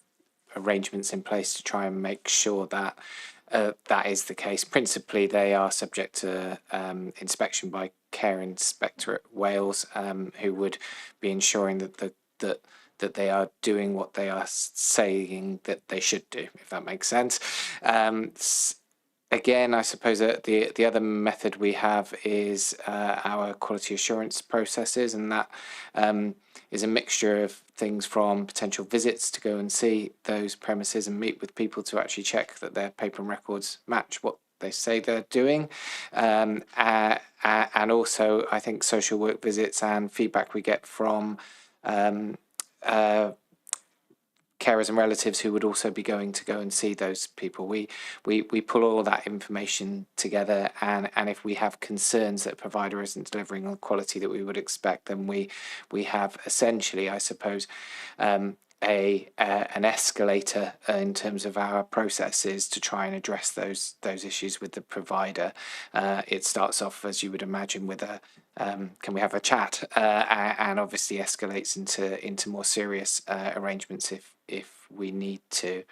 arrangements in place to try and make sure that that is the case. Principally, they are subject to inspection by Care Inspectorate Wales, who would be ensuring that the that they are doing what they are saying that they should do, if that makes sense. Again, I suppose that the other method we have is our quality assurance processes, and that is a mixture of things from potential visits to go and see those premises and meet with people to actually check that their paper and records match what they say they're doing, and also I think social work visits and feedback we get from carers and relatives who would also be going to go and see those people. We pull all that information together, and if we have concerns that a provider isn't delivering on quality that we would expect, then we have essentially, I suppose, an escalator in terms of our processes to try and address those issues with the provider. It starts off, as you would imagine, with a can we have a chat, and obviously escalates into more serious arrangements if we need to.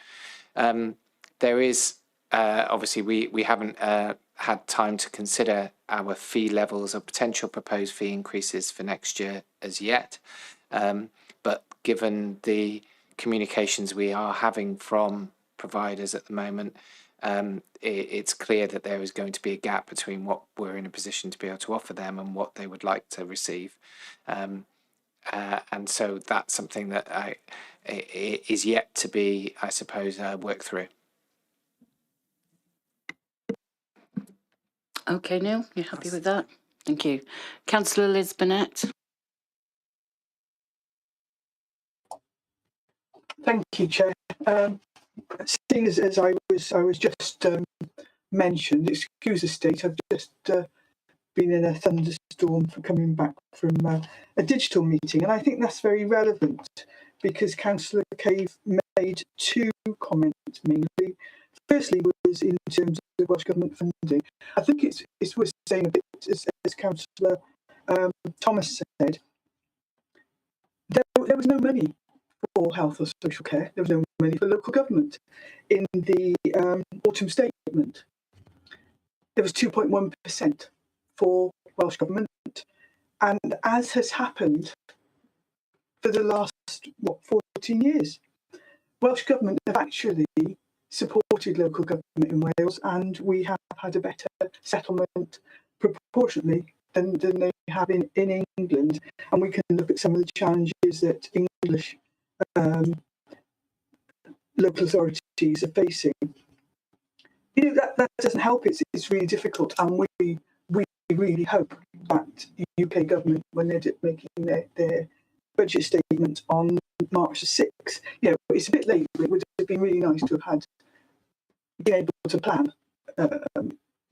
There is obviously we haven't had time to consider our fee levels or potential proposed fee increases for next year as yet, but given the communications we are having from providers at the moment, it's clear that there is going to be a gap between what we're in a position to be able to offer them and what they would like to receive. And so that's something that is yet to be, I suppose, worked through. Okay, Neil, you happy with that? Thank you. Councillor Liz Burnett. Thank you, Chair. Seeing as I was just mentioned, excuse the state, I've just been in a thunderstorm for coming back from a digital meeting, and I think that's very relevant because Councillor Cave made two comments mainly. Firstly was in terms of Welsh Government funding. I think it's worth saying a bit, as Councillor Thomas said, there was no money for health or social care. There was no money for local government. In the autumn statement, there was 2.1% for Welsh Government. And as has happened for the last, 14 years, Welsh Government have actually supported local government in Wales, and we have had a better settlement proportionately than they have in England. And we can look at some of the challenges that English local authorities are facing. You know, that doesn't help. It's really difficult, and we really hope that the UK government, when they're making their budget statement on March the 6th, you know, it's a bit late, but it would have been really nice to have been able to plan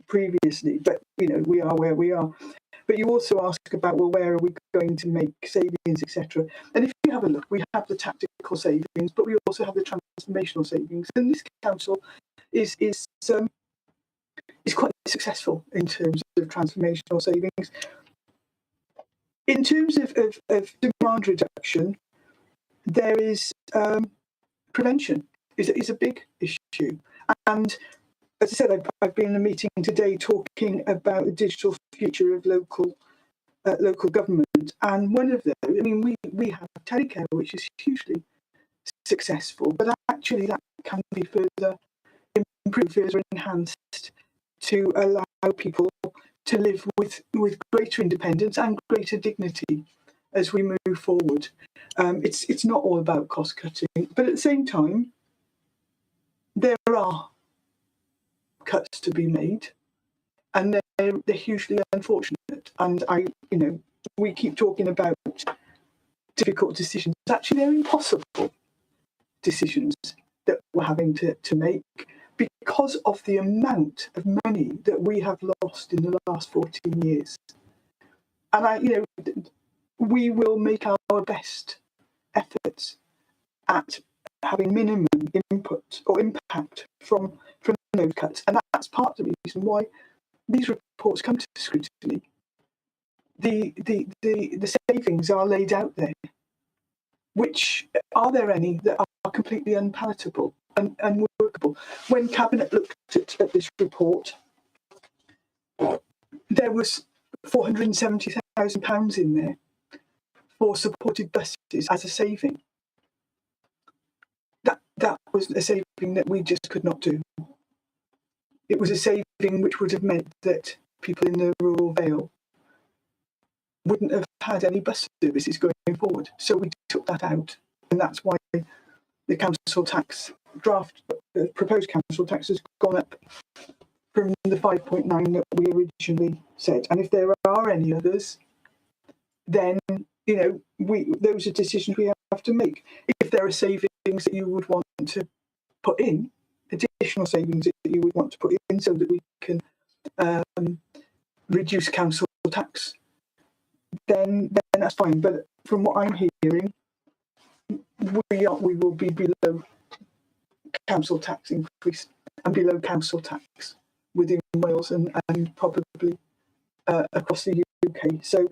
previously. But you know, we are where we are. But you also ask about, well, where are we going to make savings, etc. And if you have a look, we have the tactical savings, but we also have the transformational savings. And this council is quite successful in terms of transformational savings. In terms of demand reduction, there is prevention is a big issue. And as I said, I've been in a meeting today talking about the digital future of local government. And one of them, I mean, we have telecare, which is hugely successful, but actually that can be further improved, further enhanced to allow people to live with greater independence and greater dignity as we move forward. It's not all about cost cutting, but at the same time, there are cuts to be made, and they're hugely unfortunate. And we keep talking about difficult decisions. Actually, they're impossible decisions that we're having to make because of the amount of money that we have lost in the last 14 years. And we will make our best efforts at having minimum input or impact from those cuts, and that's part of the reason why these reports come to scrutiny. The savings are laid out there. Which are there any that are completely unpalatable and unworkable? When Cabinet looked at this report, there was £470,000 in there for supported buses as a saving. that was a saving that we just could not do. It was a saving which would have meant that people in the rural Vale wouldn't have had any bus services going forward. So we took that out, and that's why the council tax draft, proposed council tax has gone up from the 5.9 that we originally said. And if there are any others, then those are decisions we have to make. If there are savings that you would want to put in, additional savings that you would want to put in, so that we can reduce council tax, then that's fine. But from what I'm hearing, we will be below council tax increase and below council tax within Wales and probably across the UK. So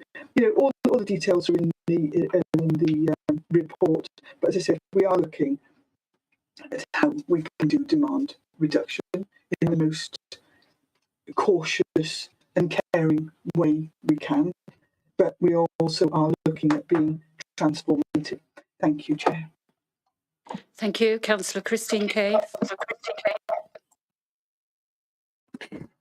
all the details are in the report. But as I said, we are looking at how we can do demand reduction in the most cautious and caring way we can. But we also are looking at being transformative. Thank you, Chair. Thank you. Councillor Christine Cave.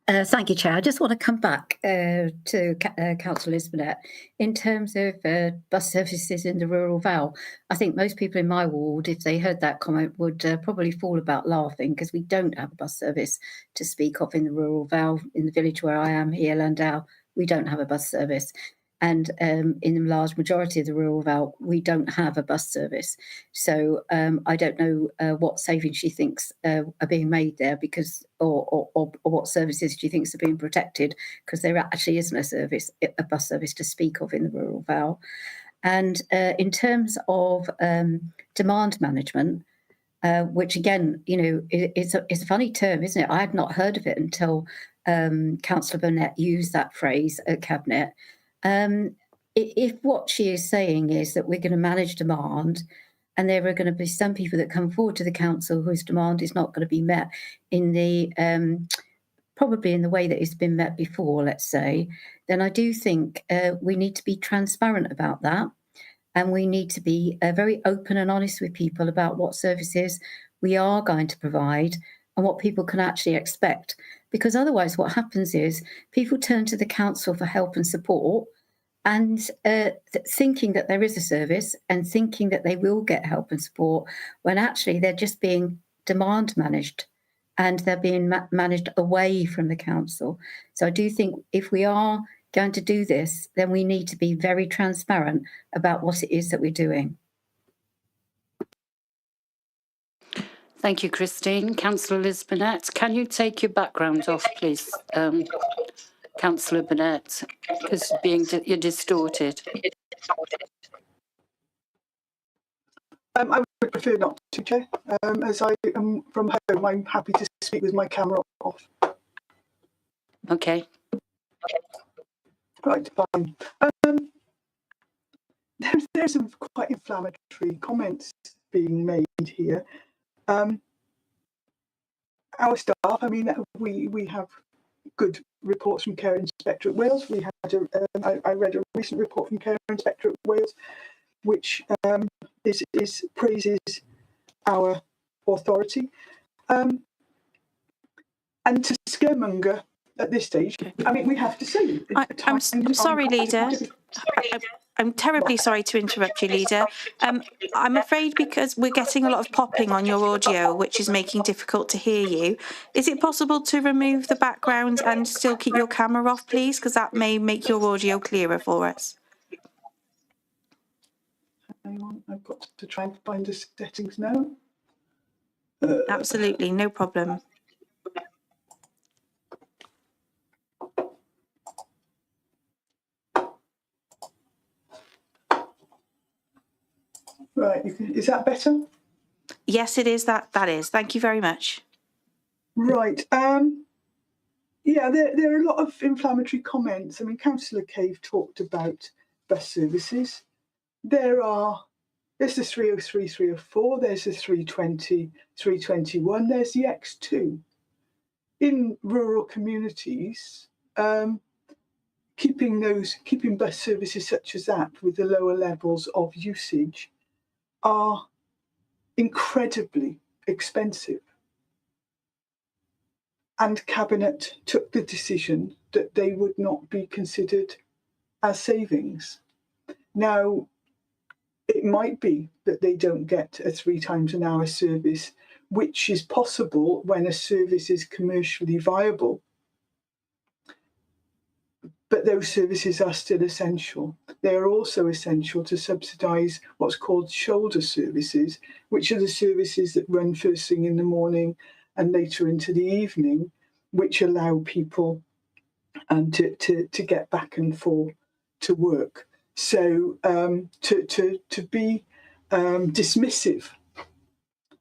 Thank you, Chair. I just want to come back to Councillor Lisbonette. In terms of bus services in the rural Vale, I think most people in my ward, if they heard that comment, would probably fall about laughing, because we don't have a bus service to speak of in the rural Vale. In the village where I am here, Landau, we don't have a bus service. And in the large majority of the rural Vale, we don't have a bus service. So I don't know what savings she thinks are being made there, because or what services she thinks are being protected, because there actually isn't a bus service to speak of in the rural Vale. And in terms of demand management, which again, is a funny term, isn't it? I had not heard of it until Councillor Burnett used that phrase at Cabinet. If what she is saying is that we're going to manage demand, and there are going to be some people that come forward to the council whose demand is not going to be met in the probably in the way that it's been met before, let's say, then I do think we need to be transparent about that, and we need to be very open and honest with people about what services we are going to provide and what people can actually expect. Because otherwise what happens is people turn to the council for help and support, and thinking that there is a service and thinking that they will get help and support, when actually they're just being demand managed, and they're being managed away from the council. So I do think if we are going to do this, then we need to be very transparent about what it is that we're doing. Thank you, Christine. Councillor Lisbonette, can you take your background off, please? Councillor Burnett, because you're distorted. I would prefer not to, Chair. As I am from home, I'm happy to speak with my camera off. Okay. Right, fine. There's some quite inflammatory comments being made here. Our staff, I mean, we have good reports from Care Inspectorate Wales. We had I read a recent report from Care Inspectorate Wales, which praises our authority. And to scaremonger at this stage, I mean, we have to say. I'm sorry, Leader. I'm terribly sorry to interrupt you, Leader. I'm afraid because we're getting a lot of popping on your audio, which is making it difficult to hear you. Is it possible to remove the background and still keep your camera off, please? Because that may make your audio clearer for us. Hang on, I've got to try and find the settings now. Absolutely, no problem. Right, is that better? Yes, it is. That is. Thank you very much. Right. Yeah, there are a lot of inflammatory comments. I mean, Councillor Cave talked about bus services. There's the 303, 304, there's the 320, 321, there's the X2. In rural communities, keeping bus services such as that with the lower levels of usage are incredibly expensive. And Cabinet took the decision that they would not be considered as savings. Now, it might be that they don't get a 3 times an hour service, which is possible when a service is commercially viable. But those services are still essential. They are also essential to subsidise what's called shoulder services, which are the services that run first thing in the morning and later into the evening, which allow people to get back and forth to work. So to be dismissive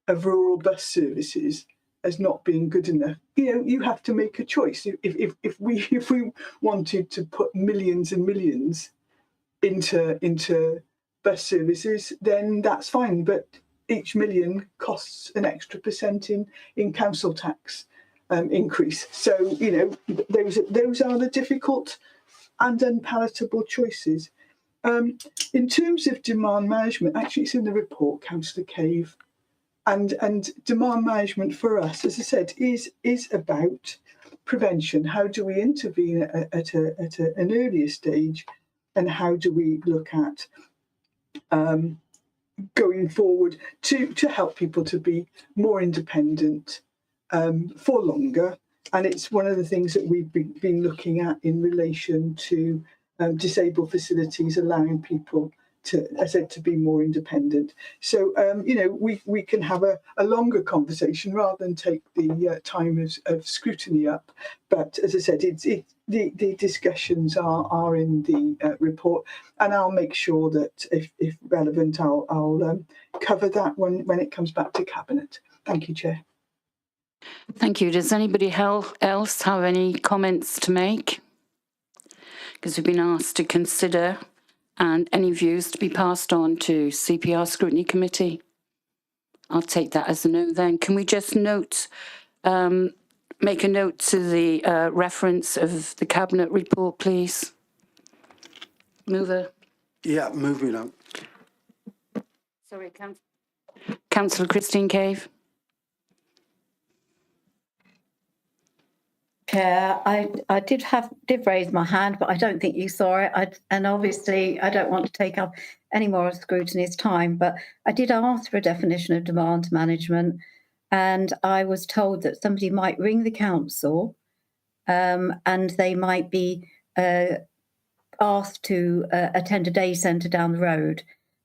of rural bus services as not being good enough, you have to make a choice. If we wanted to put millions and millions into bus services, then that's fine. But each million costs an extra % in council tax increase. So those are the difficult and unpalatable choices. In terms of demand management, actually, it's in the report, Councillor Cave. And demand management for us, as I said, is about prevention. How do we intervene at an earlier stage, and how do we look at going forward to help people to be more independent for longer? And it's one of the things that we've been looking at in relation to disabled facilities, allowing people to, as I said, to be more independent. So, we can have a longer conversation rather than take the time of scrutiny up. But as I said, the discussions are in the report, and I'll make sure that if relevant, I'll cover that when it comes back to Cabinet. Thank you, Chair. Thank you. Does anybody else have any comments to make? Because we've been asked to consider and any views to be passed on to CPR Scrutiny Committee. I'll take that as a no then. Can we just note, make a note to the reference of the Cabinet report, please? Mover. Yeah, moving on. Sorry, Councillor Christine Cave. Chair, I did raise my hand, but I don't think you saw it. And obviously, I don't want to take up any more of Scrutiny's time, but I did ask for a definition of demand management, and I was told that somebody might ring the council and they might be asked to attend a day centre down the road,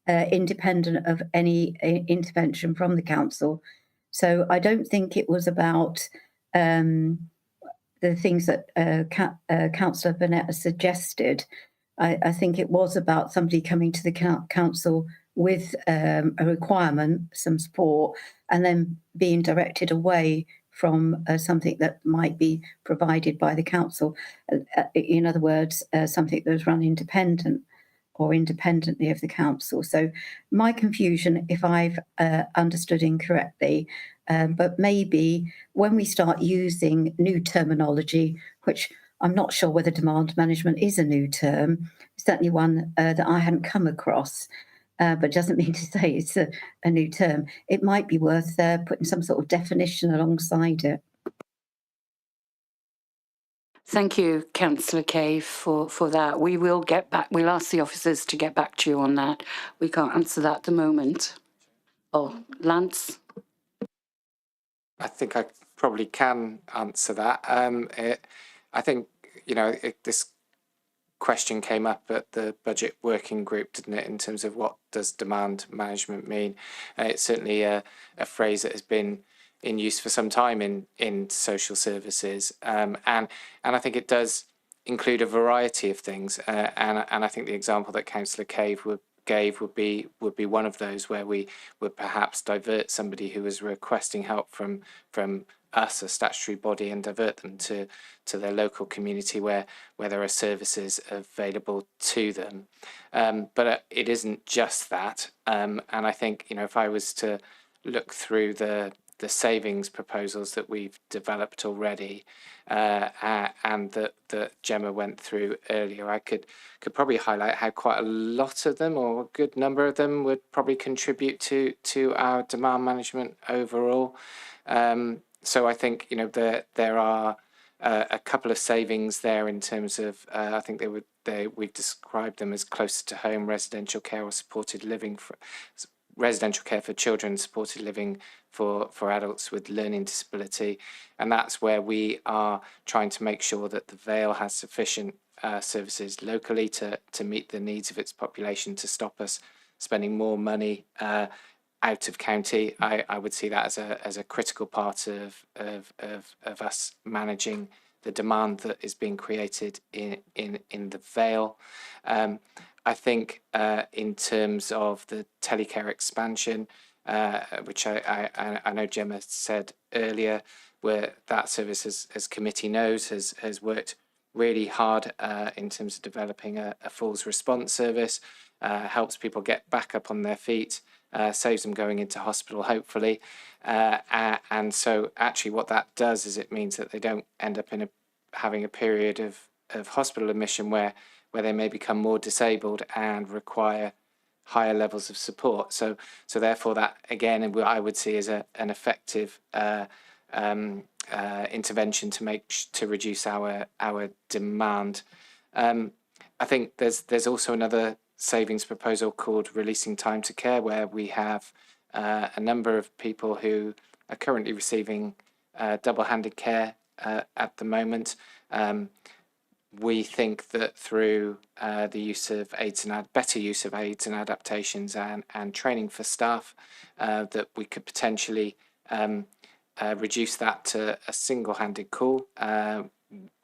independent of any intervention from the council. So I don't think it was about the things that Councillor Burnett suggested. I think it was about somebody coming to the council with a requirement, some support, and then being directed away from something that might be provided by the council. In other words, something that was run independent or independently of the council. So my confusion, if I've understood incorrectly, but maybe when we start using new terminology, which I'm not sure whether demand management is a new term, certainly one that I hadn't come across, but doesn't mean to say it's a new term. It might be worth putting some sort of definition alongside it. Thank you, Councillor Cave, for that. We will get back. We'll ask the officers to get back to you on that. We can't answer that at the moment. Oh, Lance? I think I probably can answer that. I think, this question came up at the budget working group, didn't it, in terms of what does demand management mean? It's certainly a phrase that has been in use for some time in social services, and I think it does include a variety of things, and I think the example that Councillor Cave gave would be one of those, where we would perhaps divert somebody who was requesting help from us, a statutory body, and divert them to their local community where there are services available to them. But it isn't just that, and I think if I was to look through the savings proposals that we've developed already, and that Gemma went through earlier. I could probably highlight how quite a lot of them, or a good number of them, would probably contribute to our demand management overall. So I think, you know, there are a couple of savings there in terms of I think we've described them as closer to home residential care or supported living for residential care for children, supported living for adults with learning disability, and that's where we are trying to make sure that the Vale has sufficient services locally to meet the needs of its population, to stop us spending more money out of county. I would see that as a critical part of us managing the demand that is being created in the Vale. I think in terms of the telecare expansion, which I know Gemma said earlier, where that service, as committee knows, has worked really hard in terms of developing a falls response service, helps people get back up on their feet, saves them going into hospital, hopefully. And so actually what that does is it means that they don't end up having a period of hospital admission where they may become more disabled and require higher levels of support. So therefore that, again, I would see as an effective intervention to reduce our demand. I think there's also another savings proposal called Releasing Time to Care, where we have a number of people who are currently receiving double-handed care at the moment. We think that through the use of better use of aids and adaptations and training for staff, that we could potentially reduce that to a single-handed call.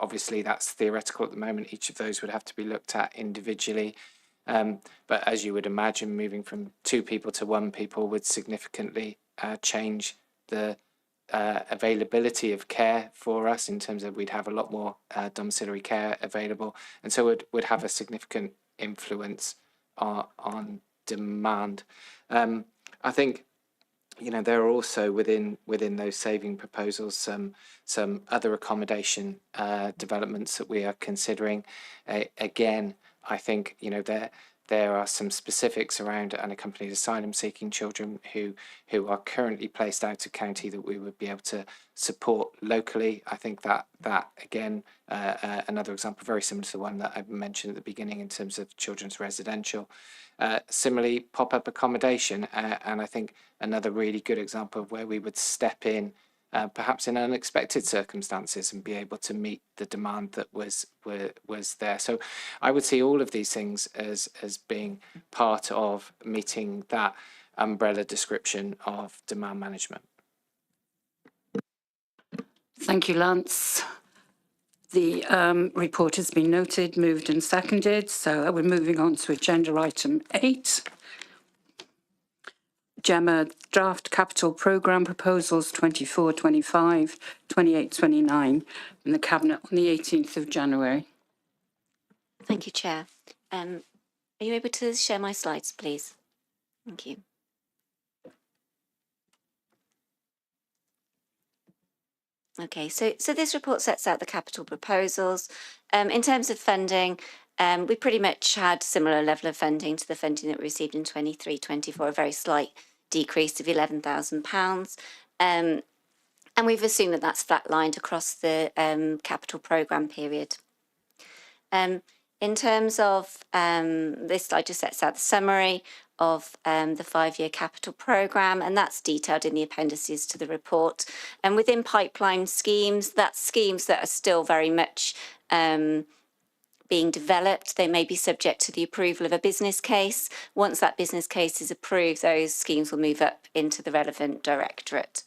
Obviously, that's theoretical at the moment. Each of those would have to be looked at individually. But as you would imagine, moving from 2 people to 1 people would significantly change the availability of care for us, in terms of we'd have a lot more domiciliary care available, and so it would have a significant influence on demand. I think, you know, there are also within those saving proposals some other accommodation developments that we are considering. Again, I think, you know, there are some specifics around unaccompanied asylum seeking children who are currently placed out of county that we would be able to support locally. I think that again, another example very similar to the one that I mentioned at the beginning in terms of children's residential. Similarly, pop-up accommodation, and I think another really good example of where we would step in perhaps in unexpected circumstances and be able to meet the demand that was there. So I would see all of these things as being part of meeting that umbrella description of demand management. Thank you, Lance. The report has been noted, moved and seconded. So we're moving on to agenda item 8. Gemma, draft capital programme proposals 24-25, 28-29 from the Cabinet on the 18th of January. Thank you, Chair. Are you able to share my slides, please? Thank you. Okay, so this report sets out the capital proposals. In terms of funding, we pretty much had similar level of funding to the funding that we received in 23-24, a very slight decrease of £11,000. And we've assumed that that's flatlined across the capital programme period. In terms of this slide just sets out the summary of the 5-year capital programme, and that's detailed in the appendices to the report. And within pipeline schemes, that's schemes that are still very much being developed. They may be subject to the approval of a business case. Once that business case is approved, those schemes will move up into the relevant directorate.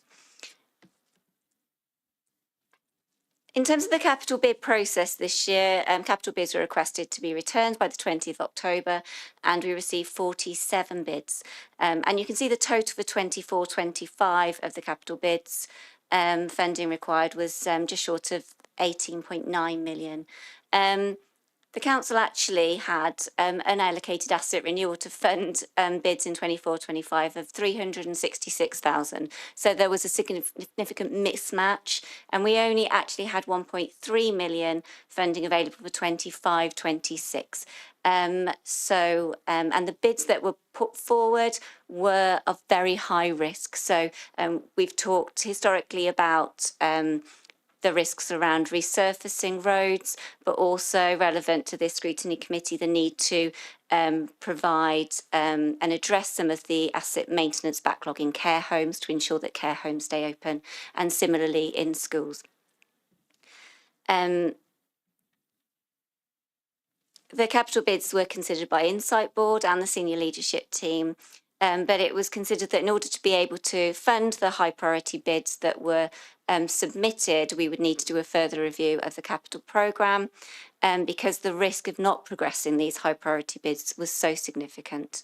In terms of the capital bid process this year, capital bids were requested to be returned by the 20th of October, and we received 47 bids. And you can see the total for 24-25 of the capital bids. Funding required was just short of 18.9 million. The council actually had unallocated asset renewal to fund bids in 24-25 of 366,000. So there was a significant mismatch, and we only actually had 1.3 million funding available for 25-26. And the bids that were put forward were of very high risk. So we've talked historically about the risks around resurfacing roads, but also relevant to this scrutiny committee, the need to provide and address some of the asset maintenance backlog in care homes to ensure that care homes stay open, and similarly in schools. The capital bids were considered by Insight Board and the senior leadership team, but it was considered that in order to be able to fund the high priority bids that were submitted, we would need to do a further review of the capital programme because the risk of not progressing these high priority bids was so significant.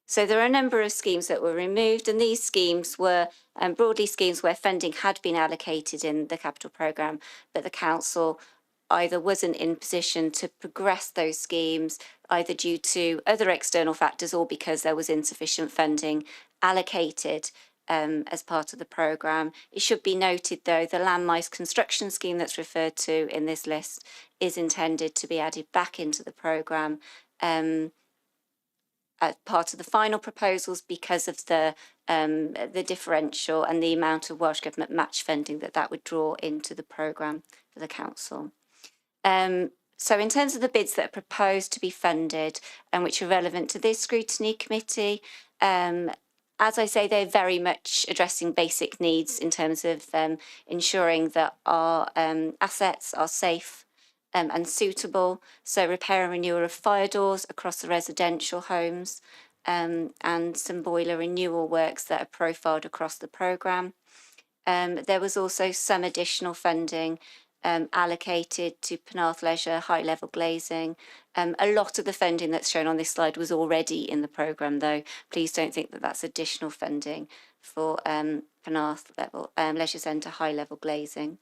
So there are a number of schemes that were removed, and these schemes were broadly schemes where funding had been allocated in the capital programme, but the council either wasn't in position to progress those schemes, either due to other external factors or because there was insufficient funding allocated as part of the programme. It should be noted, though, the landmise construction scheme that's referred to in this list is intended to be added back into the programme as part of the final proposals because of the differential and the amount of Welsh Government match funding that would draw into the programme for the council. So in terms of the bids that are proposed to be funded and which are relevant to this scrutiny committee, as I say, they're very much addressing basic needs in terms of ensuring that our assets are safe and suitable. So repair and renewal of fire doors across the residential homes and some boiler renewal works that are profiled across the programme. There was also some additional funding allocated to Penarth Leisure high-level glazing. A lot of the funding that's shown on this slide was already in the programme, though. Please don't think that that's additional funding for Penarth Leisure Centre high-level glazing.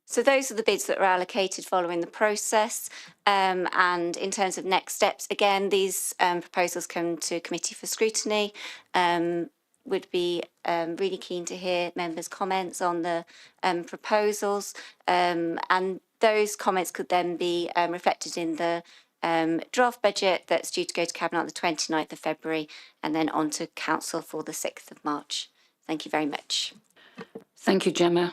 So those are the bids that were allocated following the process. And in terms of next steps, again, these proposals come to Committee for Scrutiny. Would be really keen to hear members' comments on the proposals, and those comments could then be reflected in the draft budget that's due to go to Cabinet on the 29th of February and then on to Council for the 6th of March. Thank you very much. Thank you, Gemma.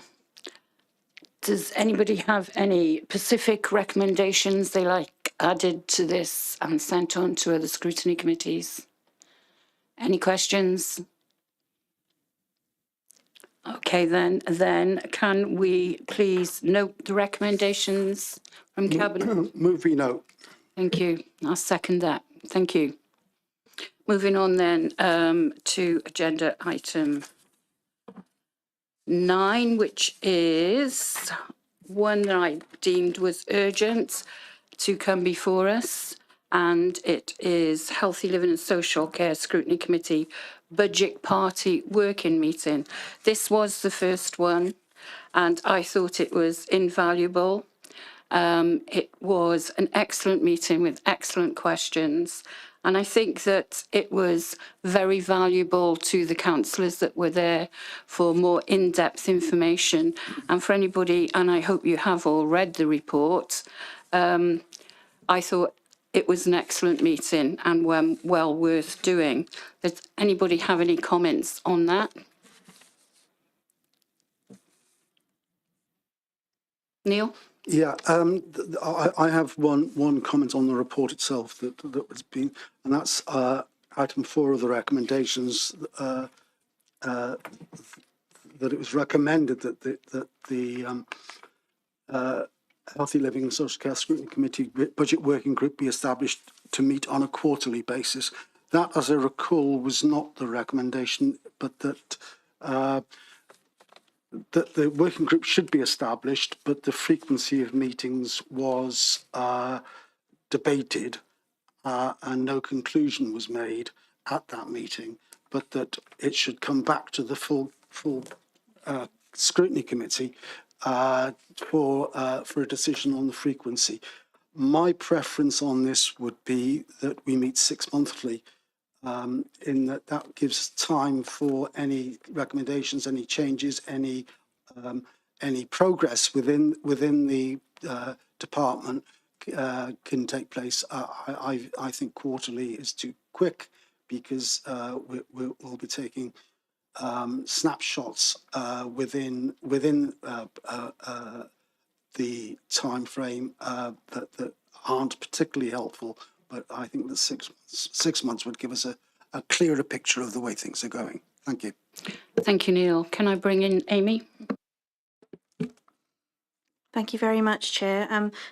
Does anybody have any specific recommendations they like added to this and sent on to other scrutiny committees? Any questions? Okay, then can we please note the recommendations from Cabinet? Move we note. Thank you. I'll second that. Thank you. Moving on then to agenda item 9, which is one that I deemed was urgent to come before us, and it is Healthy Living and Social Care Scrutiny Committee Budget Party Working Meeting. This was the first one, and I thought it was invaluable. It was an excellent meeting with excellent questions. And I think that it was very valuable to the councillors that were there for more in-depth information. And for anybody, and I hope you have all read the report, I thought it was an excellent meeting and well worth doing. Does anybody have any comments on that? Neil? Yeah, I have one comment on the report itself that was being, and that's item 4 of the recommendations. That it was recommended that the Healthy Living and Social Care Scrutiny Committee Budget Working Group be established to meet on a quarterly basis. That, as I recall, was not the recommendation, but that the working group should be established, but the frequency of meetings was debated and no conclusion was made at that meeting, but that it should come back to the full scrutiny committee for a decision on the frequency. My preference on this would be that we meet 6 monthly, in that gives time for any recommendations, any changes, any progress within the department can take place. I think quarterly is too quick, because we'll be taking snapshots within the time frame that aren't particularly helpful. But I think that 6 months would give us a clearer picture of the way things are going. Thank you. Thank you, Neil. Can I bring in Amy? Thank you very much, Chair.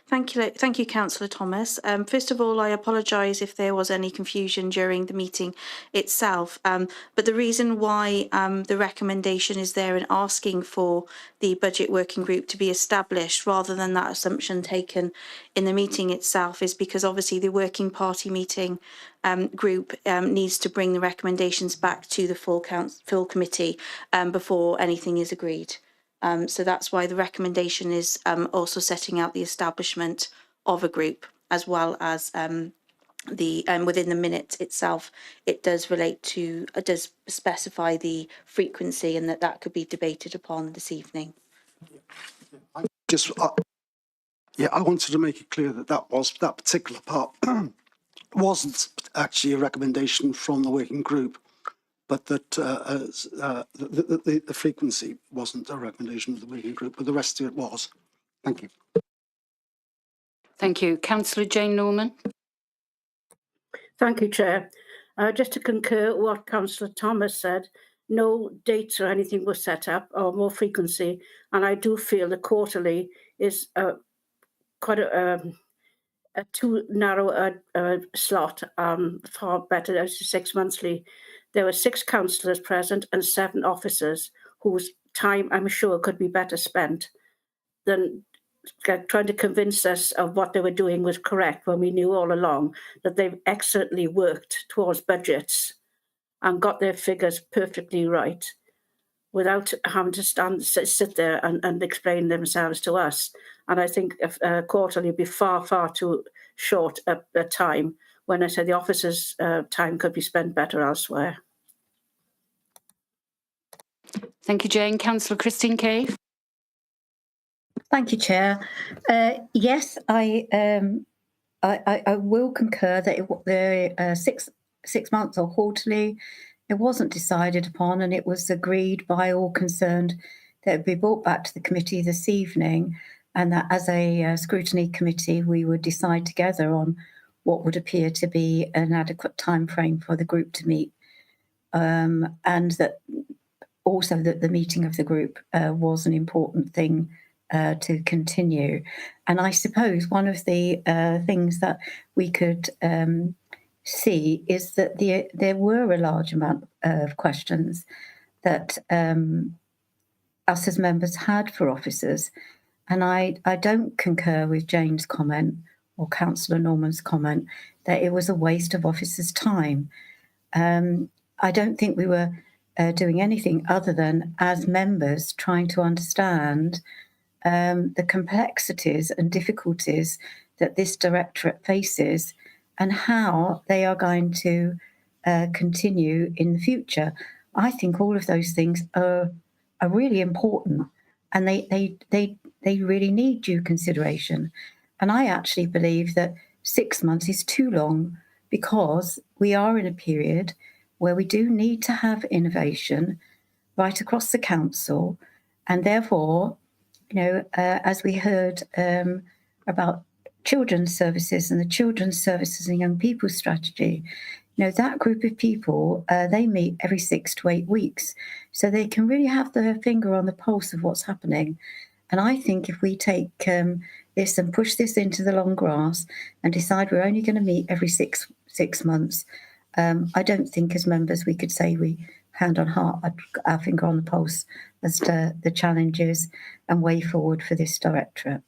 Thank you, Councillor Thomas. First of all, I apologise if there was any confusion during the meeting itself. But the reason why the recommendation is there and asking for the budget working group to be established rather than that assumption taken in the meeting itself is because obviously the working party meeting group needs to bring the recommendations back to the full committee before anything is agreed. So that's why the recommendation is also setting out the establishment of a group, as well as within the minute itself, it does does specify the frequency, and that could be debated upon this evening. Just, I wanted to make it clear that that particular part wasn't actually a recommendation from the working group, but that the frequency wasn't a recommendation of the working group, but the rest of it was. Thank you. Thank you. Councillor Jane Norman. Thank you, Chair. Just to concur what Councillor Thomas said, no dates or anything was set up, or more frequency, and I do feel the quarterly is quite a too narrow a slot, far better as 6 monthly. There were 6 councillors present and 7 officers whose time, I'm sure, could be better spent than trying to convince us of what they were doing was correct, when we knew all along that they've excellently worked towards budgets and got their figures perfectly right without having to sit there and explain themselves to us. And I think quarterly would be far, far too short a time, when I said the officers' time could be spent better elsewhere. Thank you, Jane. Councillor Christine Cave. Thank you, Chair. Yes, I will concur that the 6 months or quarterly, it wasn't decided upon, and it was agreed by all concerned that it would be brought back to the committee this evening, and that as a scrutiny committee we would decide together on what would appear to be an adequate time frame for the group to meet, and that also that the meeting of the group was an important thing to continue. And I suppose one of the things that we could see is that there were a large amount of questions that us as members had for officers. And I don't concur with Jane's comment or Councillor Norman's comment that it was a waste of officers' time. I don't think we were doing anything other than, as members, trying to understand the complexities and difficulties that this directorate faces and how they are going to continue in the future. I think all of those things are really important, and they really need due consideration. And I actually believe that 6 months is too long, because we are in a period where we do need to have innovation right across the council, and therefore, as we heard about children's services and the children's services and young people's strategy, that group of people, they meet every 6 to 8 weeks, so they can really have their finger on the pulse of what's happening. And I think if we take this and push this into the long grass and decide we're only going to meet every six months, I don't think as members we could say we hand on heart, our finger on the pulse as to the challenges and way forward for this directorate.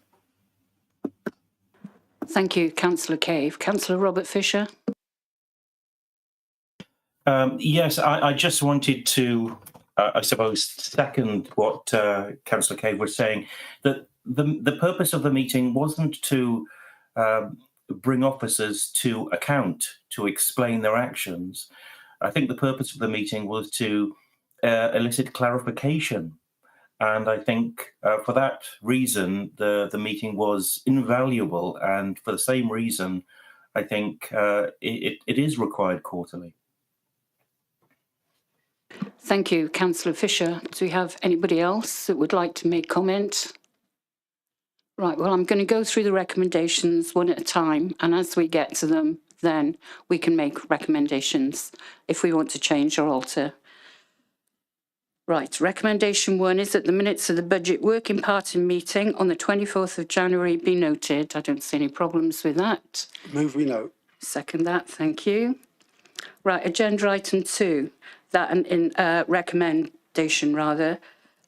Thank you, Councillor Cave. Councillor Robert Fisher. Yes, I just wanted to I suppose, second what Councillor Cave was saying, that the purpose of the meeting wasn't to bring officers to account, to explain their actions. I think the purpose of the meeting was to elicit clarification. And I think for that reason, the meeting was invaluable. And for the same reason, I think it is required quarterly. Thank you, Councillor Fisher. Do we have anybody else that would like to make comment? Right, well, I'm going to go through the recommendations one at a time, and as we get to them, then we can make recommendations if we want to change or alter. Right, recommendation 1 is that the minutes of the budget working party meeting on the 24th of January be noted. I don't see any problems with that. Move we note. Second that, thank you. Right, agenda item 2, that recommendation rather,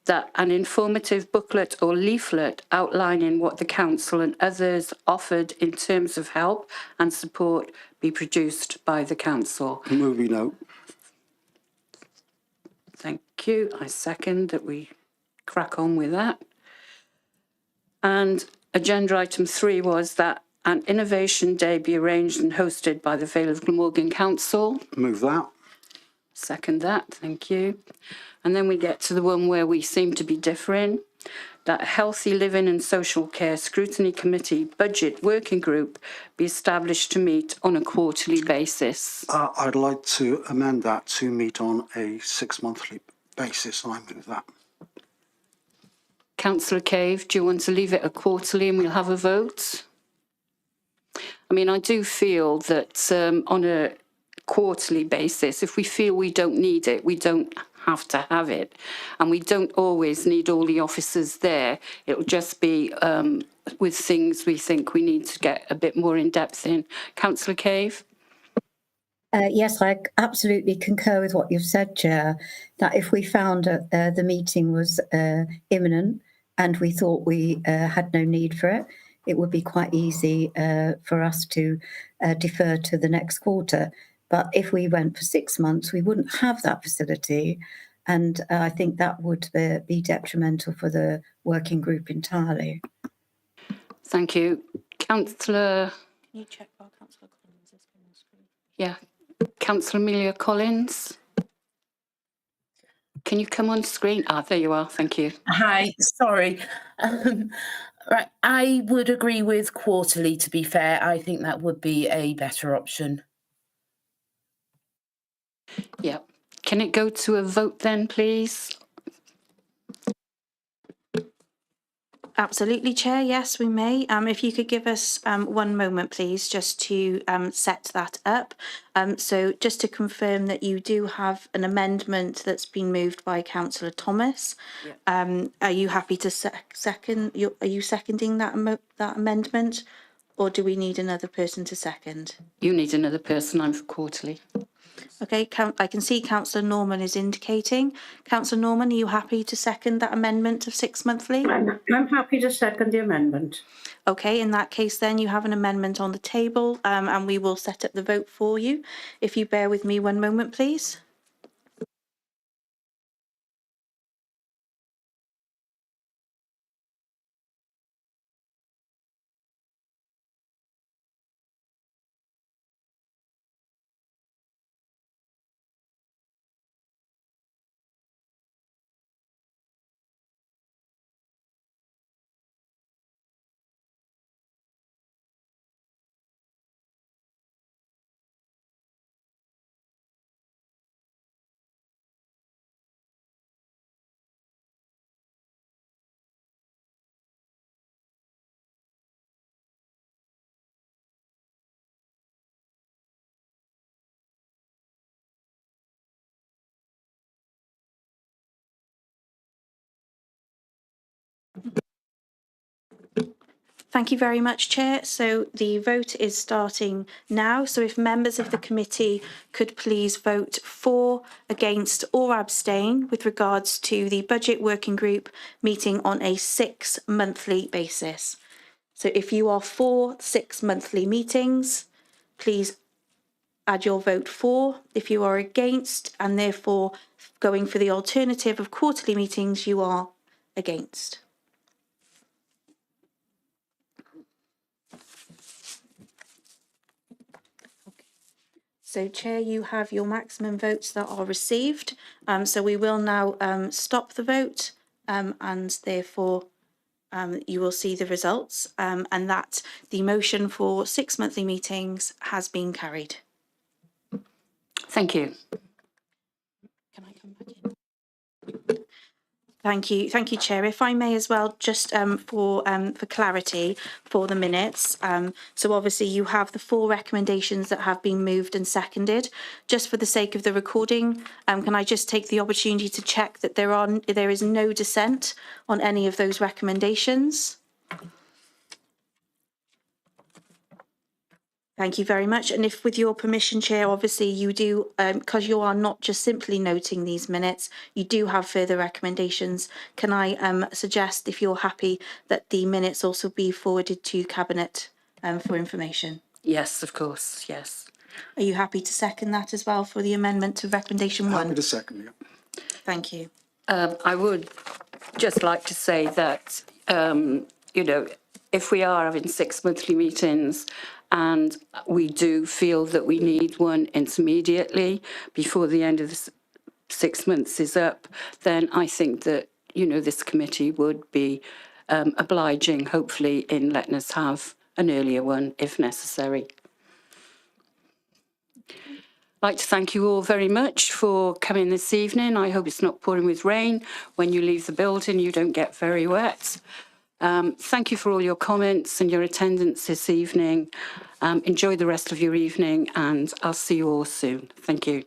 that an informative booklet or leaflet outlining what the council and others offered in terms of help and support be produced by the council. Move we note. Thank you. I second that we crack on with that. And agenda item 3 was that an innovation day be arranged and hosted by the Vale of Glamorgan Council. Move that. Second that, thank you. And then we get to the one where we seem to be differing, that a healthy living and social care scrutiny committee budget working group be established to meet on a quarterly basis. I'd like to amend that to meet on a 6-monthly basis, and I move that. Councillor Cave, do you want to leave it a quarterly and we'll have a vote? I mean, I do feel that on a quarterly basis, if we feel we don't need it, we don't have to have it. And we don't always need all the officers there. It'll just be with things we think we need to get a bit more in depth in. Councillor Cave? Yes, I absolutely concur with what you've said, Chair, that if we found the meeting was imminent and we thought we had no need for it, it would be quite easy for us to defer to the next quarter. But if we went for 6 months, we wouldn't have that facility. And I think that would be detrimental for the working group entirely. Thank you. Councillor... Can you check while Councillor Collins is on the screen? Yeah. Councillor Amelia Collins? Can you come on screen? There you are. Thank you. Hi, sorry. Right, I would agree with quarterly, to be fair. I think that would be a better option. Yeah. Can it go to a vote then, please? Absolutely, Chair. Yes, we may. If you could give us 1 moment, please, just to set that up. So just to confirm that you do have an amendment that's been moved by Councillor Thomas. Yeah. Are you happy to second? Are you seconding that amendment, or do we need another person to second? You need another person. I'm for quarterly. Okay, I can see Councillor Norman is indicating. Councillor Norman, are you happy to second that amendment of 6 monthly? I'm happy to second the amendment. Okay, in that case then you have an amendment on the table and we will set up the vote for you. If you bear with me 1 moment, please. Thank you very much, Chair. So the vote is starting now. So if members of the committee could please vote for, against or abstain with regards to the budget working group meeting on a 6-monthly basis. So if you are for 6 monthly meetings, please add your vote for. If you are against and therefore going for the alternative of quarterly meetings, you are against. So, Chair, you have your maximum votes that are received. So we will now stop the vote and therefore you will see the results and that the motion for 6 monthly meetings has been carried. Thank you. Can I come back in? Thank you, Chair. If I may as well, just for clarity for the minutes. So obviously you have the 4 recommendations that have been moved and seconded. Just for the sake of the recording, can I just take the opportunity to check that there is no dissent on any of those recommendations? Thank you very much. And if with your permission, Chair, obviously you do, because you are not just simply noting these minutes, you do have further recommendations. Can I suggest, if you're happy, that the minutes also be forwarded to Cabinet for information? Yes, of course, yes. Are you happy to second that as well for the amendment to recommendation 1? Happy to second, yeah. Thank you. I would just like to say that, you know, if we are having 6 monthly meetings and we do feel that we need one intermediately before the end of the 6 months is up, then I think that, you know, this committee would be obliging, hopefully, in letting us have an earlier one if necessary. I'd like to thank you all very much for coming this evening. I hope it's not pouring with rain. When you leave the building, you don't get very wet. Thank you for all your comments and your attendance this evening. Enjoy the rest of your evening and I'll see you all soon. Thank you.